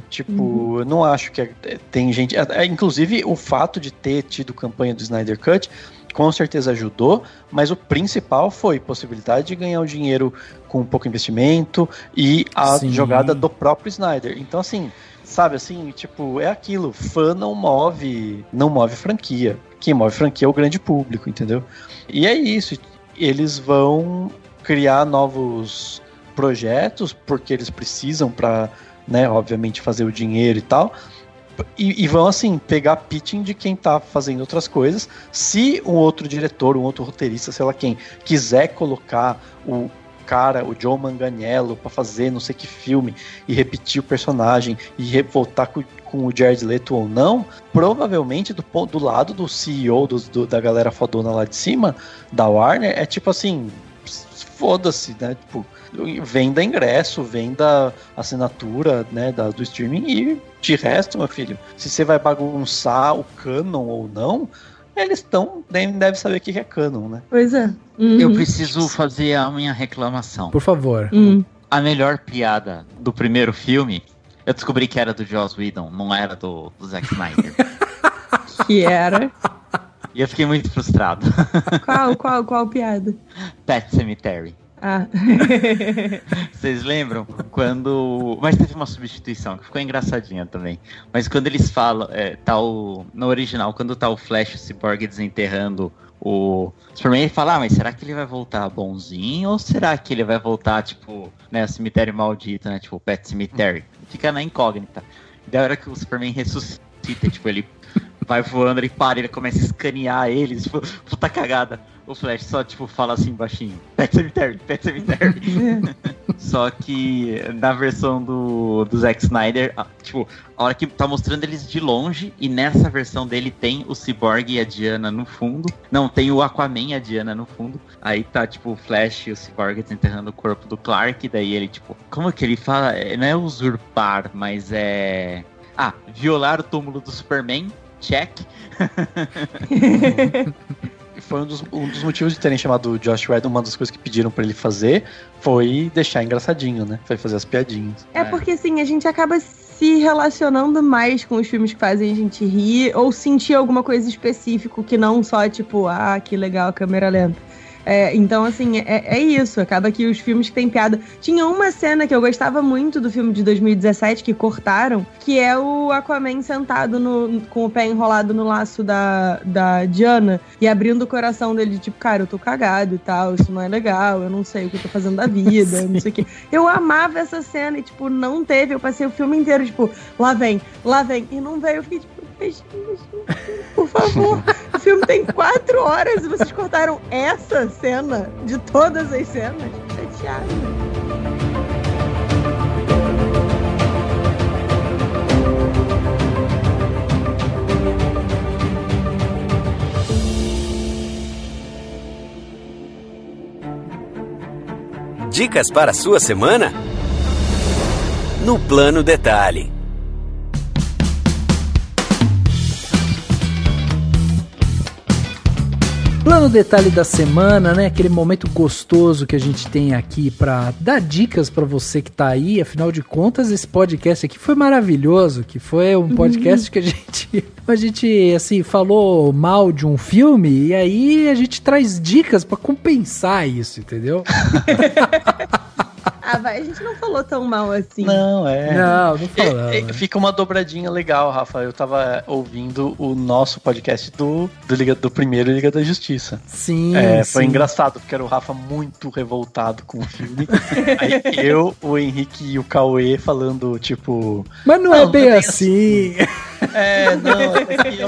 Tipo, eu não acho que tem gente... inclusive, o fato de ter tido campanha do Snyder Cut com certeza ajudou, mas o principal foi possibilidade de ganhar o dinheiro com pouco investimento e a jogada do próprio Snyder. Então, assim, sabe, assim, tipo, é aquilo, fã não move franquia. Quem move franquia é o grande público, entendeu? E é isso, eles vão criar novos projetos, porque eles precisam para, né, obviamente fazer o dinheiro e tal, e vão, assim, pegar pitching de quem tá fazendo outras coisas. Se um outro diretor, um outro roteirista, sei lá quem, quiser colocar o Joe Manganiello pra fazer não sei que filme e repetir o personagem e voltar com o Jared Leto ou não, provavelmente do lado do CEO da galera fodona lá de cima, da Warner, é tipo assim, foda-se, né? Tipo, venda ingresso, venda assinatura, né, do streaming, e de resto, meu filho, se você vai bagunçar o canon ou não, eles devem saber o que é canon, né? Pois é. Eu preciso fazer a minha reclamação. Por favor. A melhor piada do primeiro filme, eu descobri que era do Joss Whedon, não era do Zack Snyder. Que era? E eu fiquei muito frustrado. Qual piada? Pet Sematary. Ah. Vocês lembram? Quando... Mas teve uma substituição que ficou engraçadinha também. Mas quando eles falam, no original, quando tá o Flash, o Cyborg desenterrando o Superman, ele fala, mas será que ele vai voltar bonzinho? Ou será que ele vai voltar, tipo, né, o cemitério maldito, né, tipo, o Pet Sematary? Fica na incógnita. Da hora que o Superman ressuscita, tipo, ele vai voando, ele para, ele começa a escanear eles, tipo, puta cagada. O Flash só, tipo, fala assim baixinho, Pet Sematary, Pet Sematary. Só que na versão do Zack Snyder, tipo, a hora que tá mostrando eles de longe, e nessa versão dele tem o Cyborg e a Diana no fundo. Não, tem o Aquaman e a Diana no fundo. Aí tá, tipo, o Flash e o Cyborg desenterrando o corpo do Clark, daí ele, tipo, como que ele fala? Não é usurpar, mas é... violar o túmulo do Superman, check. Foi um dos motivos de terem chamado o Josh Whedon, uma das coisas que pediram pra ele fazer foi deixar engraçadinho, né? Foi fazer as piadinhas. Porque assim, a gente acaba se relacionando mais com os filmes que fazem a gente rir ou sentir alguma coisa específica que não só tipo, que legal, câmera lenta. Então, assim, é isso. Acaba que os filmes que tem piada... Tinha uma cena que eu gostava muito do filme de 2017, que cortaram, que é o Aquaman sentado com o pé enrolado no laço da Diana e abrindo o coração dele, tipo, cara, eu tô cagado e tal, isso não é legal, eu não sei o que eu tô fazendo da vida, não sei o que. Eu amava essa cena e, tipo, não teve. Eu passei o filme inteiro, tipo, lá vem, e não veio. Eu fiquei, tipo, por favor, o filme tem 4 horas e vocês cortaram essa cena de todas as cenas. Chateado. Dicas para a sua semana? No Plano Detalhe. Plano Detalhe da semana, né? Aquele momento gostoso que a gente tem aqui pra dar dicas pra você que tá aí. Afinal de contas, esse podcast aqui foi maravilhoso, que foi um podcast que a gente assim, falou mal de um filme e aí a gente traz dicas pra compensar isso, entendeu? A gente não falou tão mal assim. Não falou. Fica uma dobradinha legal, Rafa. Eu tava ouvindo o nosso podcast do primeiro Liga da Justiça. Sim, foi engraçado, porque era o Rafa muito revoltado com o filme. Aí eu, o Henrique e o Cauê falando, tipo... Mas não é bem assim.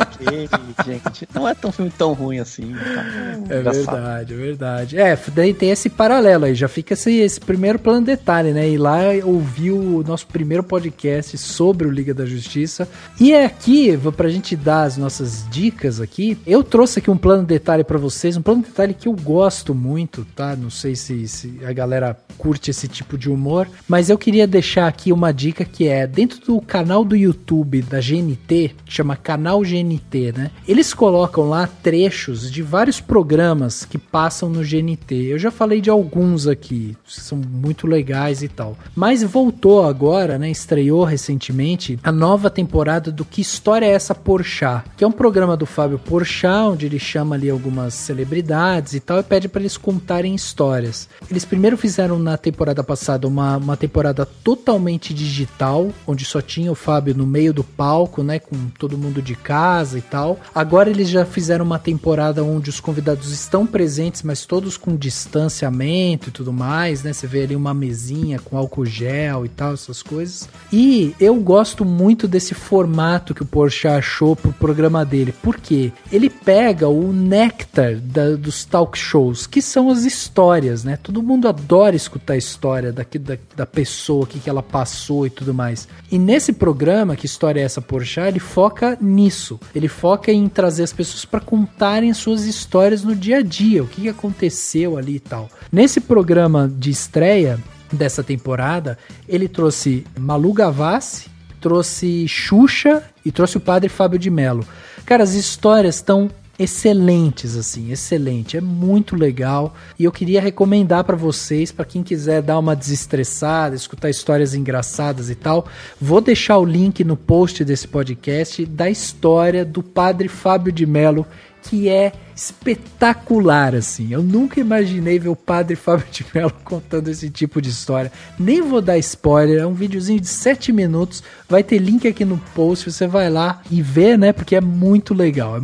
Ok, gente. Não é tão filme tão ruim assim. Tá? É verdade. Daí tem esse paralelo aí, já fica esse primeiro plano detalhe, né? Ir lá ouvir o nosso primeiro podcast sobre o Liga da Justiça. E aqui, pra gente dar as nossas dicas aqui, eu trouxe aqui um plano detalhe pra vocês, um plano detalhe que eu gosto muito, tá? Não sei se a galera curte esse tipo de humor, mas eu queria deixar aqui uma dica que é dentro do canal do YouTube da GNT, que chama Canal GNT, né? Eles colocam lá trechos de vários programas que passam no GNT. Eu já falei de alguns aqui, são muito legais e tal. Mas voltou agora, né? Estreou recentemente a nova temporada do Que História é Essa, Porchat? Que é um programa do Fábio Porchat, onde ele chama ali algumas celebridades e tal e pede para eles contarem histórias. Eles primeiro fizeram na temporada passada uma temporada totalmente digital, onde só tinha o Fábio no meio do palco, né? Com todo mundo de casa e tal. Agora eles já fizeram uma temporada onde os convidados estão presentes, mas todos com distanciamento e tudo mais, né? Você vê ali uma mesinha com álcool gel e tal, essas coisas. E eu gosto muito desse formato que o Porchat achou pro programa dele. Por quê? Ele pega o néctar dos talk shows, que são as histórias, né? Todo mundo adora escutar a história da pessoa, o que ela passou e tudo mais. E nesse programa, Que História é Essa, Porchat? Ele foca nisso. Ele foca em trazer as pessoas para contarem suas histórias no dia a dia, o que aconteceu ali e tal. Nesse programa de estreia dessa temporada, ele trouxe Malu Gavassi, trouxe Xuxa e trouxe o padre Fábio de Mello. Cara, as histórias estão excelentes, assim, excelente. É muito legal. E eu queria recomendar pra vocês, pra quem quiser dar uma desestressada, escutar histórias engraçadas e tal, vou deixar o link no post desse podcast da história do Padre Fábio de Mello, que é espetacular, assim. Eu nunca imaginei ver o Padre Fábio de Mello contando esse tipo de história. Nem vou dar spoiler, é um videozinho de 7 minutos, vai ter link aqui no post, você vai lá e vê, né, porque é muito legal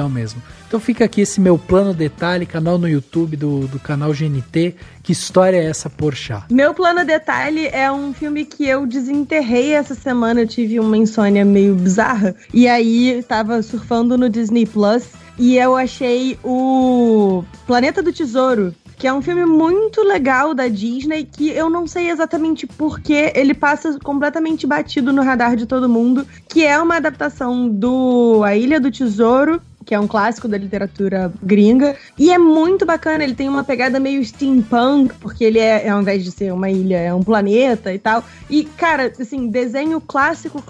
mesmo. Então fica aqui esse meu plano detalhe, canal no YouTube do canal GNT. Que história é essa, Porchat? Meu plano detalhe é um filme que eu desenterrei essa semana, eu tive uma insônia meio bizarra, e aí tava surfando no Disney Plus, e eu achei o Planeta do Tesouro, que é um filme muito legal da Disney, que eu não sei exatamente porquê ele passa completamente batido no radar de todo mundo, que é uma adaptação do A Ilha do Tesouro, que é um clássico da literatura gringa, e é muito bacana, ele tem uma pegada meio steampunk, porque ele ao invés de ser uma ilha, é um planeta e tal, e, cara, assim, desenho clássico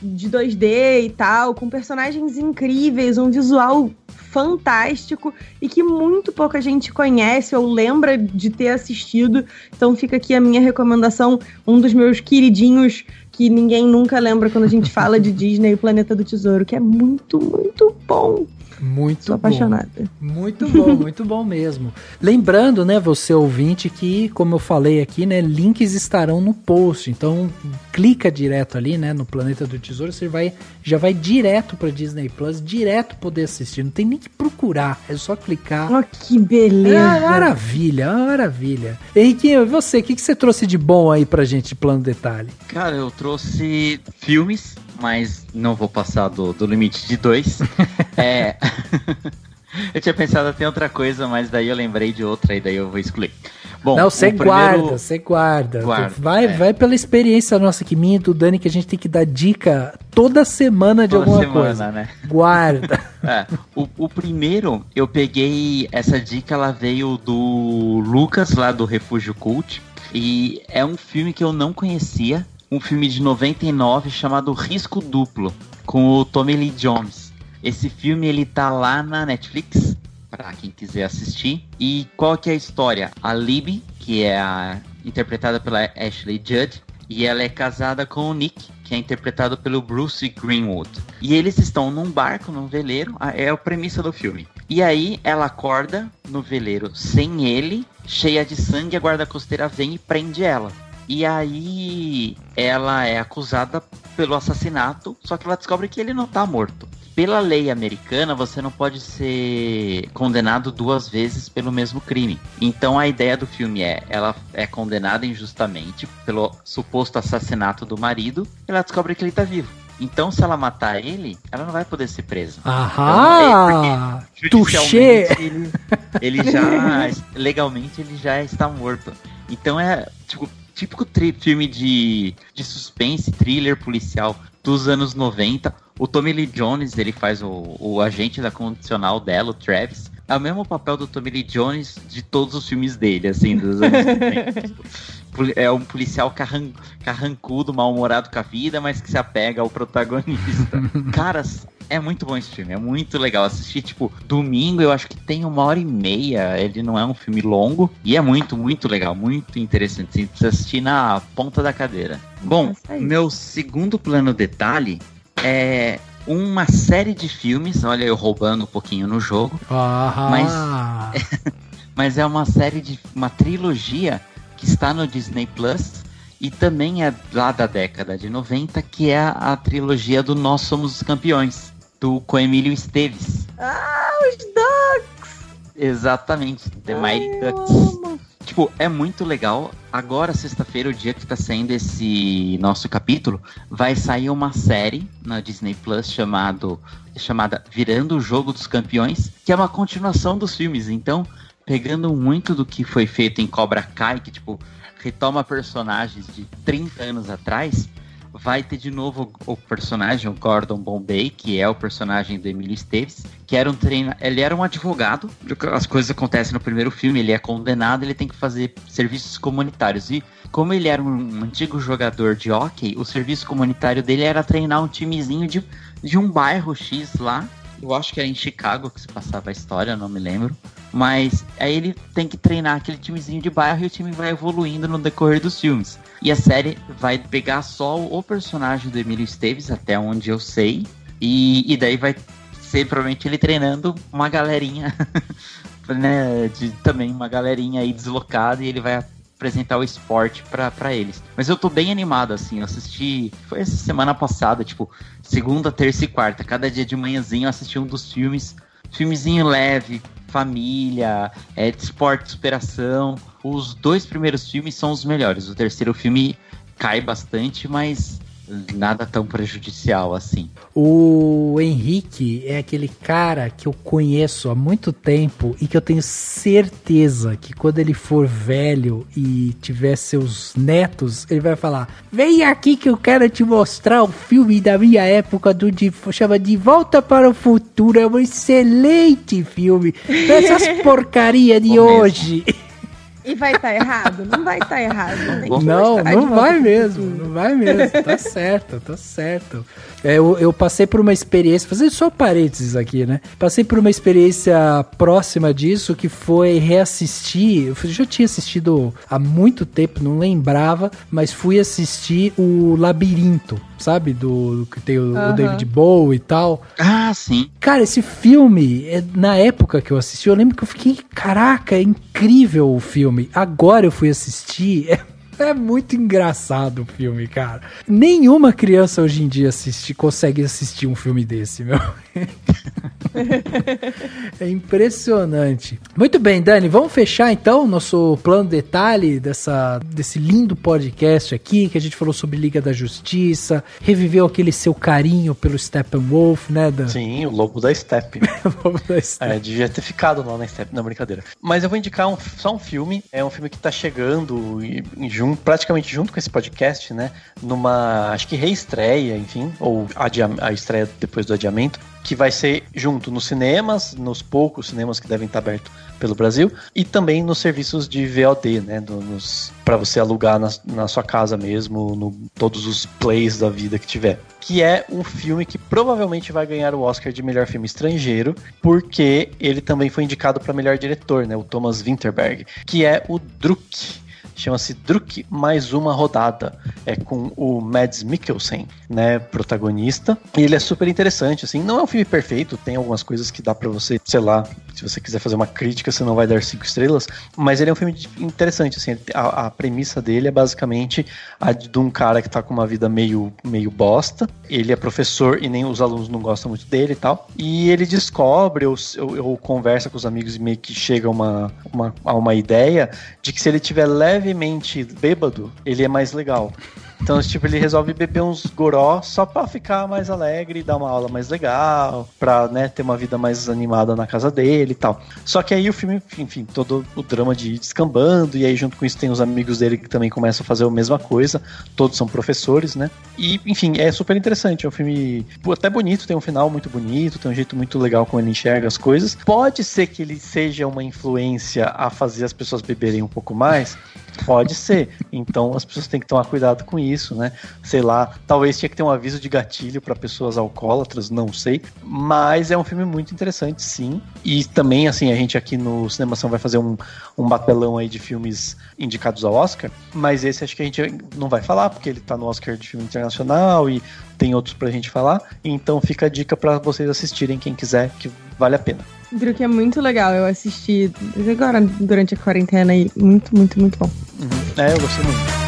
de 2D e tal, com personagens incríveis, um visual fantástico, e que muito pouca gente conhece ou lembra de ter assistido, então fica aqui a minha recomendação, um dos meus queridinhos que ninguém nunca lembra quando a gente fala de Disney, o Planeta do Tesouro, que é muito, muito bom. Muito Sou apaixonada. Muito bom mesmo. Lembrando, né, você ouvinte, que, como eu falei aqui, né, links estarão no post. Então, clica direto ali, né, no Planeta do Tesouro, você já vai direto para Disney Plus, direto poder assistir. Não tem nem que procurar, é só clicar. Oh, que beleza. É uma maravilha. Henriquinho, e você, o que você trouxe de bom aí pra gente de Plano Detalhe? Cara, eu trouxe filmes, mas não vou passar do limite de 2. Eu tinha pensado até em outra coisa, mas daí eu lembrei de outra e daí eu vou excluir. Bom, não, você guarda. Vai pela experiência nossa aqui, minha e do Dani, que a gente tem que dar dica toda semana de alguma coisa. Né? Guarda. O primeiro, eu peguei essa dica, ela veio do Lucas, lá do Refúgio Cult, e é um filme que eu não conhecia, um filme de 99 chamado Risco Duplo, com o Tommy Lee Jones. Esse filme, ele tá lá na Netflix, pra quem quiser assistir. E qual que é a história? A Libby, que é interpretada pela Ashley Judd, e ela é casada com o Nick, que é interpretado pelo Bruce Greenwood. E eles estão num barco, num veleiro, é a premissa do filme. E aí ela acorda no veleiro sem ele, cheia de sangue, a guarda costeira vem e prende ela. E aí ela é acusada pelo assassinato, só que ela descobre que ele não tá morto. Pela lei americana, você não pode ser condenado 2 vezes pelo mesmo crime. Então a ideia do filme ela é condenada injustamente pelo suposto assassinato do marido, e ela descobre que ele tá vivo. Então, se ela matar ele, ela não vai poder ser presa. Aham! Touché! Ele já, legalmente, ele já está morto. Então é, típico filme de suspense, thriller policial dos anos 90. O Tommy Lee Jones, ele faz o agente da condicional dela, o Travis. É o mesmo papel do Tommy Lee Jones de todos os filmes dele, assim, dos anos 90. É um policial carrancudo, mal-humorado com a vida, mas que se apega ao protagonista. Caras, é muito bom esse filme, é muito legal assistir, domingo, eu acho que tem 1h30, ele não é um filme longo, e é muito, muito legal, muito interessante, assim, precisa assistir na ponta da cadeira. Bom, meu segundo plano detalhe é uma série de filmes, olha eu roubando um pouquinho no jogo, mas é uma série uma trilogia que está no Disney Plus e também é lá da década de 90, que é a trilogia do Nós Somos os Campeões, com Emílio Esteves. Os Ducks! Exatamente, The Mighty Ducks. É muito legal. Agora, sexta-feira, o dia que tá saindo esse nosso capítulo, vai sair uma série na Disney Plus chamada Virando o Jogo dos Campeões, que é uma continuação dos filmes. Então, pegando muito do que foi feito em Cobra Kai, que, retoma personagens de 30 anos atrás, vai ter de novo o personagem, o Gordon Bombay, que é o personagem do Emílio Esteves, que era ele era um advogado, as coisas acontecem no primeiro filme, ele é condenado, ele tem que fazer serviços comunitários, e como ele era um antigo jogador de hóquei, o serviço comunitário dele era treinar um timezinho de um bairro X lá, Eu acho que era em Chicago que se passava a história, não me lembro. Mas aí ele tem que treinar aquele timezinho de bairro e o time vai evoluindo no decorrer dos filmes. E a série vai pegar só o personagem do Emílio Esteves, até onde eu sei. E daí vai ser provavelmente ele treinando uma galerinha, né? Também uma galerinha aí deslocada, e ele vai apresentar o esporte pra eles. Mas eu tô bem animado, assim, eu assisti, foi essa semana passada, tipo, segunda, terça e quarta, cada dia de manhãzinho eu assisti um dos filmezinho leve, família, de esporte, superação. Os 2 primeiros filmes são os melhores, o terceiro filme cai bastante, mas nada tão prejudicial assim. O Henrique é aquele cara que eu conheço há muito tempo e que eu tenho certeza que quando ele for velho e tiver seus netos, ele vai falar: vem aqui que eu quero te mostrar um filme da minha época, chama De Volta para o Futuro, é um excelente filme, essas porcaria de hoje. E vai estar errado? Não vai estar errado. Não vai mesmo. Tá certo. Eu passei por uma experiência, fazendo só parênteses aqui, né? Passei por uma experiência próxima disso, que foi reassistir. Eu já tinha assistido há muito tempo, não lembrava, mas fui assistir o Labirinto, sabe? Do que tem o David Bowie e tal. Ah, sim. Cara, esse filme, na época que eu assisti, eu lembro que eu fiquei, caraca, é incrível o filme. Agora eu fui assistir, é muito engraçado o filme, cara. Nenhuma criança hoje em dia consegue assistir um filme desse, meu. É impressionante. Muito bem, Dani, vamos fechar então nosso plano detalhe desse lindo podcast aqui, que a gente falou sobre Liga da Justiça, reviveu aquele seu carinho pelo Steppenwolf, né, Dan? Sim, o lobo da Steppe. O lobo da Steppe. Devia ter ficado lá na Steppe, não, brincadeira. Mas eu vou indicar só um filme, é um filme que tá chegando praticamente junto com esse podcast, né, numa, acho que reestreia, enfim, ou a estreia depois do adiamento, que vai ser junto nos cinemas, nos poucos cinemas que devem estar abertos pelo Brasil, e também nos serviços de VOD, né, para você alugar na sua casa mesmo, todos os plays da vida que tiver. Que é um filme que provavelmente vai ganhar o Oscar de melhor filme estrangeiro, porque ele também foi indicado para melhor diretor, né, o Thomas Vinterberg, que é o Druk. Chama-se Druk Mais Uma Rodada. É com o Mads Mikkelsen, né, protagonista. E ele é super interessante, assim. Não é um filme perfeito, tem algumas coisas que dá pra você, sei lá, se você quiser fazer uma crítica, você não vai dar 5 estrelas. Mas ele é um filme interessante, assim. A premissa dele é basicamente a de um cara que tá com uma vida meio bosta. Ele é professor e nem os alunos não gostam muito dele e tal. E ele descobre ou conversa com os amigos e meio que chega a uma ideia de que se ele tiver levemente bêbado, ele é mais legal. Então, tipo, ele resolve beber uns goró só pra ficar mais alegre e dar uma aula mais legal, pra, né, ter uma vida mais animada na casa dele e tal. Só que aí o filme, enfim, todo o drama de ir descambando, e aí junto com isso tem os amigos dele que também começam a fazer a mesma coisa, todos são professores, né? E, enfim, é super interessante, é um filme até bonito, tem um final muito bonito, tem um jeito muito legal como ele enxerga as coisas. Pode ser que ele seja uma influência a fazer as pessoas beberem um pouco mais, pode ser. Então as pessoas têm que tomar cuidado com isso, né? Sei lá, talvez tinha que ter um aviso de gatilho para pessoas alcoólatras, não sei. Mas é um filme muito interessante, sim. E também, assim, a gente aqui no Cinemação vai fazer um batelão aí de filmes indicados ao Oscar. Mas esse acho que a gente não vai falar, porque ele tá no Oscar de filme internacional e tem outros pra gente falar. Então fica a dica para vocês assistirem, quem quiser, que vale a pena. Druk é muito legal, eu assisti agora durante a quarentena e muito, muito, muito bom. Eu gostei muito.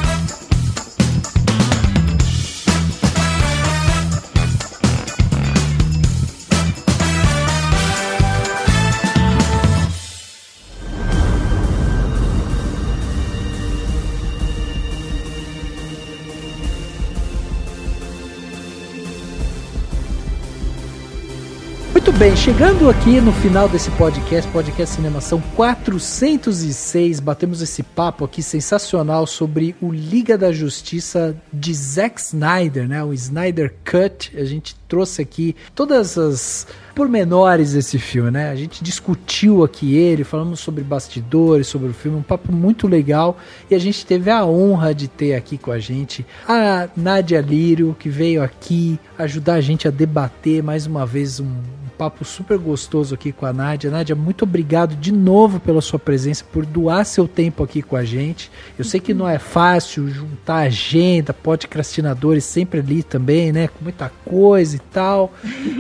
Muito bem, chegando aqui no final desse podcast Cinemação 406, batemos esse papo aqui sensacional sobre o Liga da Justiça de Zack Snyder, né? O Snyder Cut. A gente trouxe aqui todas as pormenores desse filme, né? A gente discutiu aqui falamos sobre bastidores, sobre o filme, um papo muito legal, e a gente teve a honra de ter aqui com a gente a Nádia Lírio, que veio aqui ajudar a gente a debater mais uma vez um papo super gostoso aqui com a Nádia. Nádia, muito obrigado de novo pela sua presença, por doar seu tempo aqui com a gente. Eu sei que não é fácil juntar agenda, podcastinadores sempre ali também, né? Com muita coisa e tal.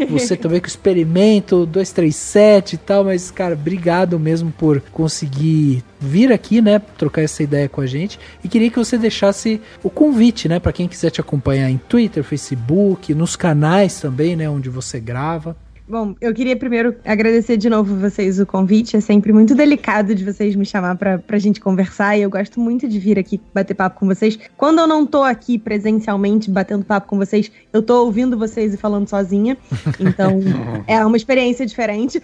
Você também com o Experimento 237 e tal, mas, cara, obrigado mesmo por conseguir vir aqui, né, trocar essa ideia com a gente, e queria que você deixasse o convite, né, para quem quiser te acompanhar em Twitter, Facebook, nos canais também, né, onde você grava. Bom, eu queria primeiro agradecer de novo vocês o convite. É sempre muito delicado de vocês me chamar pra gente conversar, e eu gosto muito de vir aqui bater papo com vocês. Quando eu não tô aqui presencialmente batendo papo com vocês, eu tô ouvindo vocês e falando sozinha. Então, é uma experiência diferente.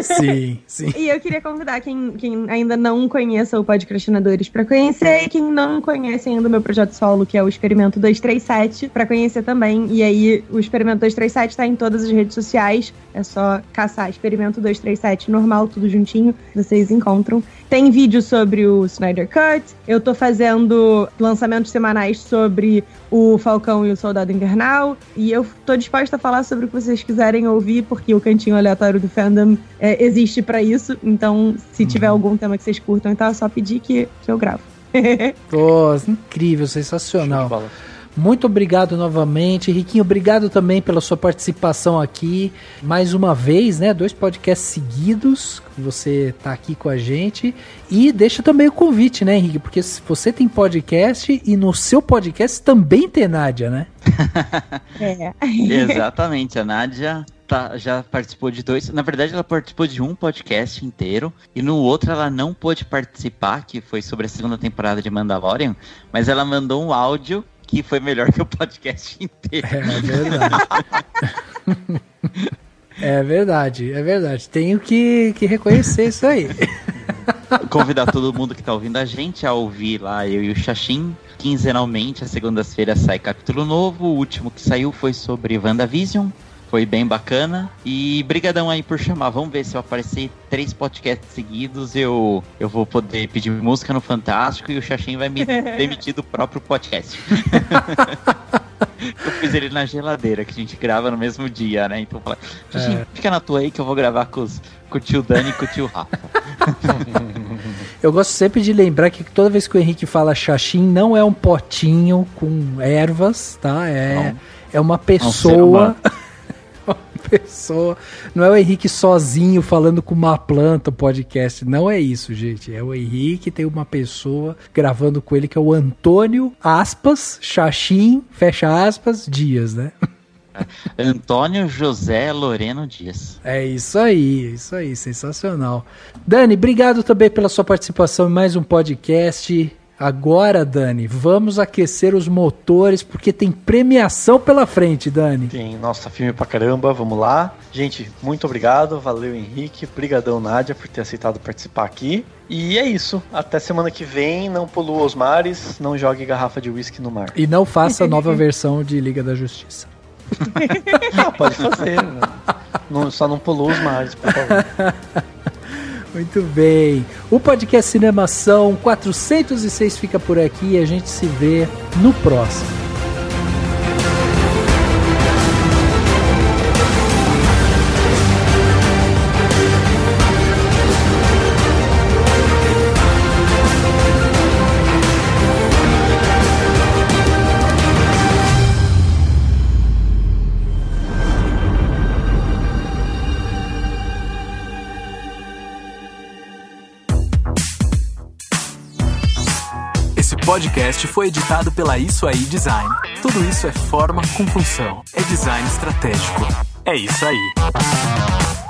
Sim, sim. E eu queria convidar quem ainda não conheça o Podcastinadores pra conhecer, e quem não conhece ainda o meu projeto solo, que é o Experimento 237, pra conhecer também. E aí, o Experimento 237 tá em todas as redes sociais. É só caçar Experimento 237 normal, tudo juntinho, vocês encontram. Tem vídeo sobre o Snyder Cut. Eu tô fazendo lançamentos semanais sobre o Falcão e o Soldado Invernal. E eu tô disposta a falar sobre o que vocês quiserem ouvir, porque o Cantinho Aleatório do Fandom existe pra isso. Então, se tiver algum tema que vocês curtam, então é só pedir que eu gravo. Pô, incrível, sensacional. Muito obrigado novamente. Riquinho, obrigado também pela sua participação aqui. Mais uma vez, né? 2 podcasts seguidos que você tá aqui com a gente. E deixa também o convite, né, Henrique? Porque você tem podcast e no seu podcast também tem Nádia, né? Exatamente, a Nádia já participou de 2. Na verdade, ela participou de um podcast inteiro, e no outro ela não pôde participar, que foi sobre a 2ª temporada de Mandalorian, mas ela mandou um áudio que foi melhor que o podcast inteiro. É verdade. É verdade. Tenho que reconhecer isso aí. Convidar todo mundo que tá ouvindo a gente a ouvir lá, eu e o Xaxim. Quinzenalmente, às segundas-feiras sai capítulo novo. O último que saiu foi sobre WandaVision. Foi bem bacana. E brigadão aí por chamar. Vamos ver se eu aparecer 3 podcasts seguidos, eu vou poder pedir música no Fantástico, e o Xaxim vai me demitir do próprio podcast. Eu fiz ele na geladeira, que a gente grava no mesmo dia, né? Então eu falei, Xaxim, fica na tua aí que eu vou gravar com o tio Dani e com o tio Rafa. Eu gosto sempre de lembrar que toda vez que o Henrique fala Xaxim, não é um potinho com ervas, tá? É uma pessoa... Não é o Henrique sozinho falando com uma planta o podcast, não é isso, gente. É o Henrique, tem uma pessoa gravando com ele que é o Antônio, aspas, Xaxim, fecha aspas, Dias, né? Antônio José Loreno Dias. É isso aí, sensacional. Dani, obrigado também pela sua participação em mais um podcast. Agora, Dani, vamos aquecer os motores, porque tem premiação pela frente, Dani. Tem, nossa, filme pra caramba, vamos lá. Gente, muito obrigado, valeu Henrique, brigadão Nádia por ter aceitado participar aqui. E é isso, até semana que vem, não polua os mares, não jogue garrafa de uísque no mar. E não faça a nova versão de Liga da Justiça. Pode fazer, né? Só não polua os mares, por favor. Muito bem. O podcast Cinemação 406 fica por aqui e a gente se vê no próximo. Esse podcast foi editado pela Isso Aí Design. Tudo isso é forma com função. É design estratégico. É isso aí.